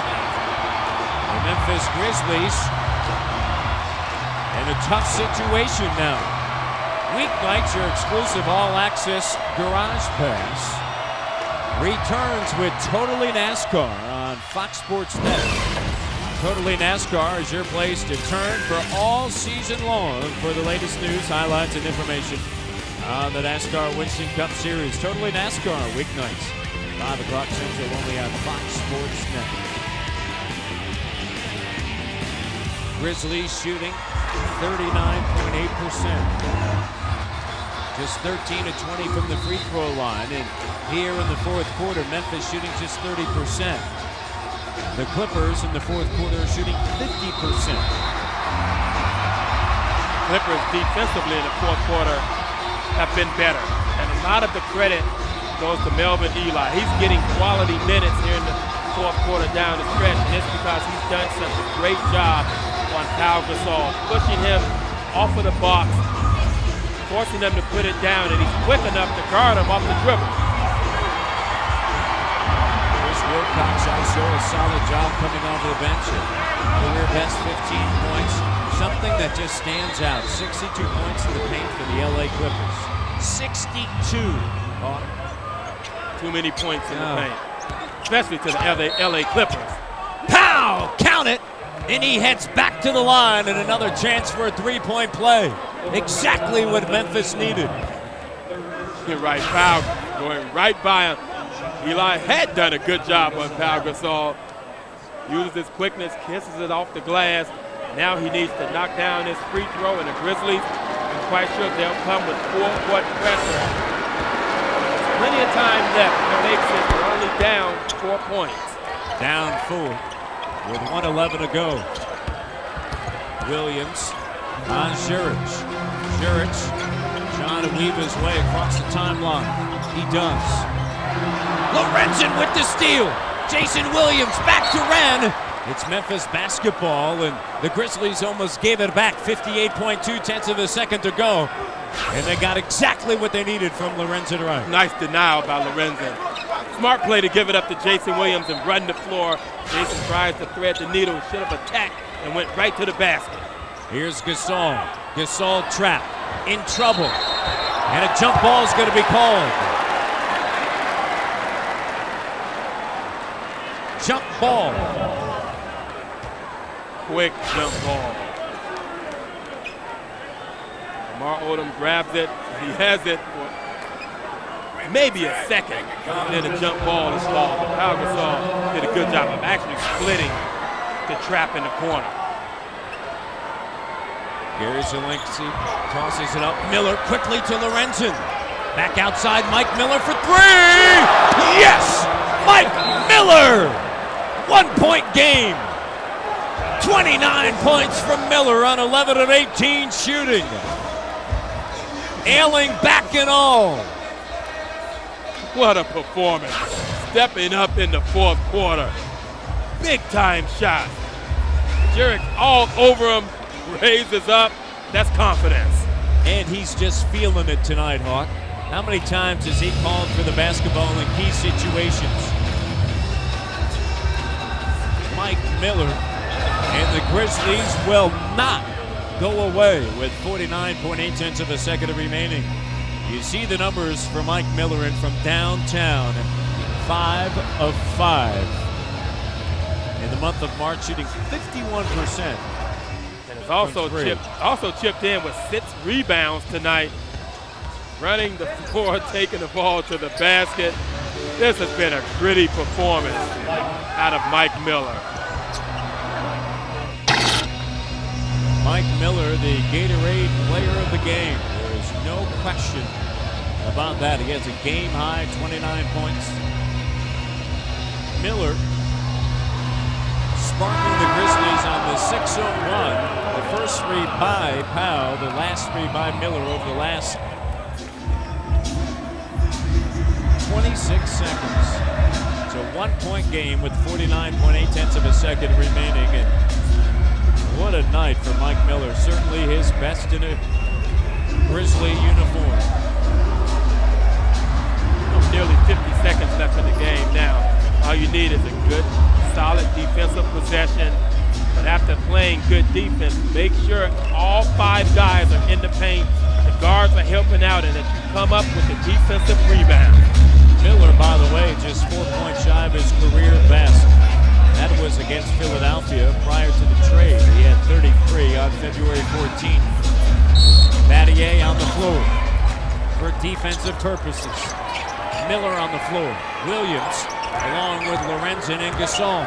The Memphis Grizzlies in a tough situation now. Weeknights are exclusive all-access garage pass. returns with Totally NASCAR on Fox Sports Net. Totally NASCAR is your place to turn for all season long for the latest news, highlights, and information on the NASCAR Winston Cup Series. Totally NASCAR weeknights, 5 o'clock Central, only on Fox Sports Net. Grizzlies shooting 39.8%. Just 13 of 20 from the free throw line. And here in the fourth quarter, Memphis shooting just 30%. The Clippers in the fourth quarter are shooting 50%. Clippers defensively in the fourth quarter have been better. And a lot of the credit goes to Melvin Ely. He's getting quality minutes here in the fourth quarter down the stretch. And it's because he's done such a great job on Pau Gasol, pushing him off of the box, forcing them to put it down, and he's quick enough to guard him off the dribble. Chris Wilcox also a solid job coming off the bench. Career best 15 points. Something that just stands out. 62 points in the paint for the LA Clippers. 62. Too many points in the paint, especially to the LA Clippers. Pow! Count it! And he heads back to the line, and another chance for a three-point play. Exactly what Memphis needed. You're right, Pau going right by him. Eli had done a good job on Pau Gasol. Uses his quickness, kisses it off the glass. Now he needs to knock down his free throw, and the Grizzlies, I'm quite sure they'll come with full-court pressure. Plenty of time left. The Lakers are only down 4 points. Down 4. With 1:11 to go. Williams on Zurich. Zurich trying to weave his way across the timeline. He does. Lorenzen with the steal. Jason Williams back to Ren. It's Memphis basketball, and the Grizzlies almost gave it back. 58.2 of a second to go. And they got exactly what they needed from Lorenzen Wright. Nice denial by Lorenzen. Smart play to give it up to Jason Williams and run the floor. Jason tries to thread the needle, should have attacked and went right to the basket. Here's Gasol. Gasol trapped, in trouble. And a jump ball is going to be called. Jump ball. Quick jump ball. Lamar Odom grabs it. He has it for maybe a second, and then the jump ball is called. But Pau Gasol did a good job of actually splitting the trap in the corner. Gary Zelinski tosses it up. Miller quickly to Lorenzen. Back outside, Mike Miller for three! Yes! Mike Miller! 1 point game. 29 points from Miller on 11 of 18 shooting. Ailing back and all. What a performance. Stepping up in the fourth quarter. Big time shot. Jerick all over him, raises up. That's confidence. And he's just feeling it tonight, Hawk. How many times has he called for the basketball in key situations? Mike Miller and the Grizzlies will not go away with 49.8 of a second remaining. You see the numbers for Mike Miller and from downtown, 5 of 5. In the month of March, shooting 51%. And it's also chipped in with 6 rebounds tonight. Running the floor, taking the ball to the basket. This has been a gritty performance out of Mike Miller. Mike Miller, the Gatorade player of the game. There is no question about that. He has a game-high 29 points. Miller sparking the Grizzlies on the 6-0 run. The first three by Pau, the last three by Miller over the last 26 seconds. It's a 1 point game with 49.8 of a second remaining. And what a night for Mike Miller. Certainly his best in a Grizzly uniform. Nearly 50 seconds left in the game now. All you need is a good, solid defensive possession. But after playing good defense, make sure all 5 guys are in the paint to guards are helping out and that you come up with the defensive rebound. Miller, by the way, just 4 points shy of his career best. That was against Philadelphia prior to the trade. He had 33 on February 14th. Battier on the floor for defensive purposes. Miller on the floor. Williams along with Lorenzen and Gasol.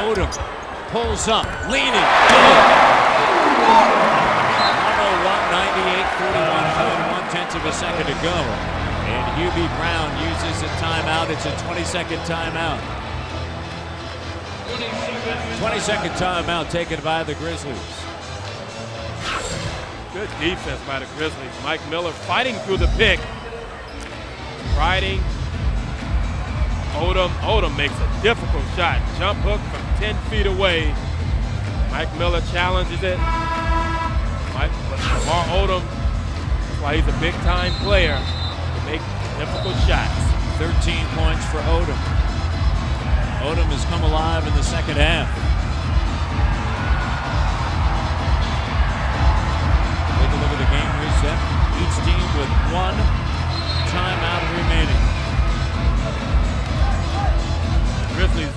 Odom pulls up, leaning. 101-98, 41, 1/10 of a second to go. And Hubie Brown uses a timeout. It's a 20-second timeout. 20-second timeout taken by the Grizzlies. Good defense by the Grizzlies. Mike Miller fighting through the pick. Riding. Odom makes a difficult shot. Jump hook from 10 feet away. Mike Miller challenges it. Lamar Odom, that's why he's a big-time player, to make difficult shots. 13 points for Odom. Odom has come alive in the second half. Take a look at the game reset. Each team with one timeout remaining. Grizzlies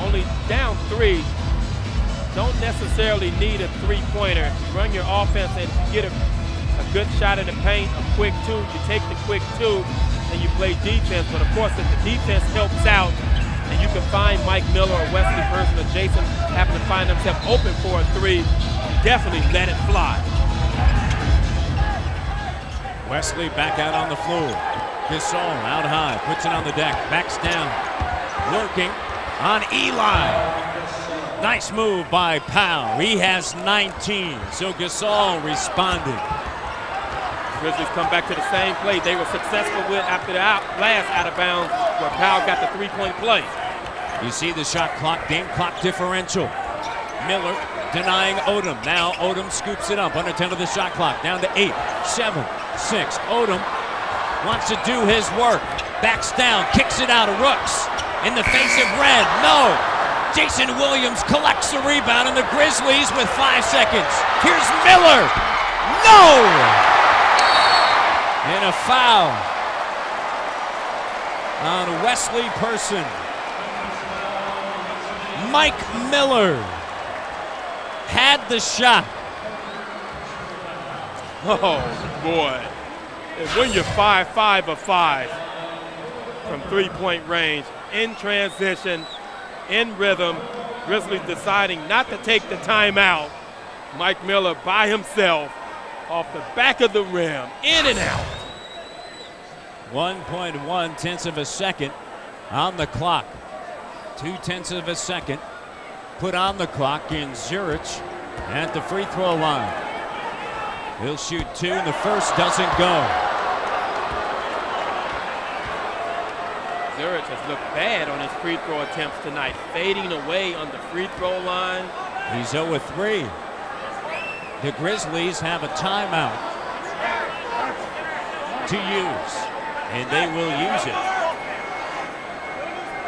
only down 3. Don't necessarily need a three-pointer. You run your offense and you get a good shot in the paint, a quick 2. You take the quick 2 and you play defense. But of course, if the defense helps out and you can find Mike Miller or Wesley Person or Jason happen to find themselves open for a 3, you definitely let it fly. Wesley back out on the floor. Gasol out high, puts it on the deck, backs down, working on Eli. Nice move by Powell. He has 19, so Gasol responded. Grizzlies come back to the same play they were successful with after the last out of bounds where Powell got the three-point play. You see the shot clock, game clock differential. Miller denying Odom. Now Odom scoops it up under 10 of the shot clock. Down to 8, 7, 6. Odom wants to do his work. Backs down, kicks it out of Rooks. In the face of red, no. Jason Williams collects the rebound, and the Grizzlies with 5 seconds. Here's Miller. No! And a foul on Wesley Person. Mike Miller had the shot. Oh, boy. And when you're 5 of 5 from three-point range, in transition, in rhythm, Grizzlies deciding not to take the timeout. Mike Miller by himself off the back of the rim, in and out. 1.1 of a second on the clock. 0.2 of a second put on the clock in Zurich at the free throw line. He'll shoot 2, and the first doesn't go. Zurich has looked bad on his free throw attempts tonight, fading away on the free throw line. He's 0-3. The Grizzlies have a timeout to use, and they will use it.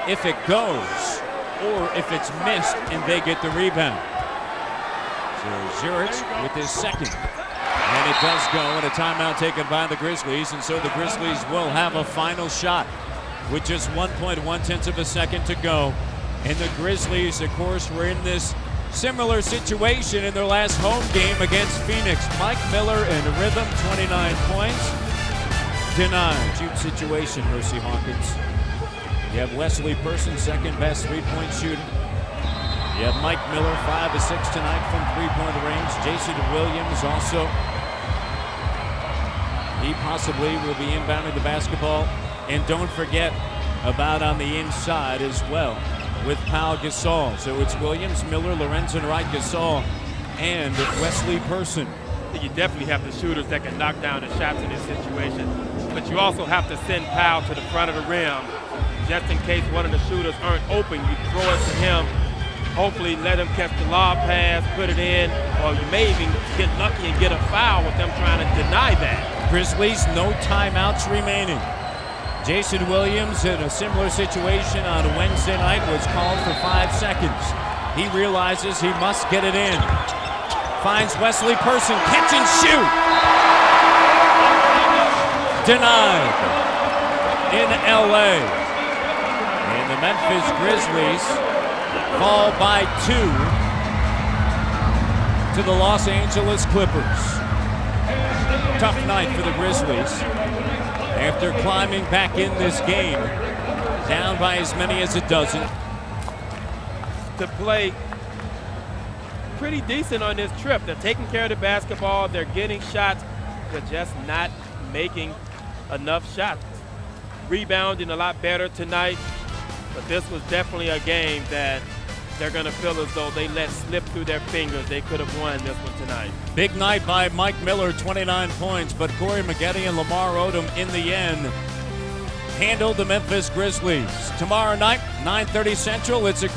If it goes, or if it's missed and they get the rebound. So Zurich with his second. And it does go, and a timeout taken by the Grizzlies, and so the Grizzlies will have a final shot with just 1.1 of a second to go. And the Grizzlies, of course, were in this similar situation in their last home game against Phoenix. Mike Miller in rhythm, 29 points. Denied. Shoot situation, Mercy Hawkins. You have Wesley Person, second best three-point shooter. You have Mike Miller, 5 of 6 tonight from three-point range. Jason Williams also. He possibly will be inbounding the basketball. And don't forget about on the inside as well with Pau Gasol. So it's Williams, Miller, Lorenzen Wright, Gasol, and Wesley Person. You definitely have the shooters that can knock down the shots in this situation. But you also have to send Powell to the front of the rim. Just in case one of the shooters aren't open, you throw it to him. Hopefully let him catch the lob pass, put it in, or you may even get lucky and get a foul with them trying to deny that. Grizzlies, no timeouts remaining. Jason Williams in a similar situation on Wednesday night was called for 5 seconds. He realizes he must get it in. Finds Wesley Person, catch and shoot. denied in LA. And the Memphis Grizzlies fall by 2 to the Los Angeles Clippers. Tough night for the Grizzlies after climbing back in this game, down by as many as a dozen. To play pretty decent on this trip. They're taking care of the basketball. They're getting shots. They're just not making enough shots. Rebounding a lot better tonight, but this was definitely a game that they're going to feel as though they let slip through their fingers. They could have won this one tonight. Big night by Mike Miller, 29 points, but Corey Maggette and Lamar Odom in the end handled the Memphis Grizzlies. Tomorrow night, 9:30 Central, it's a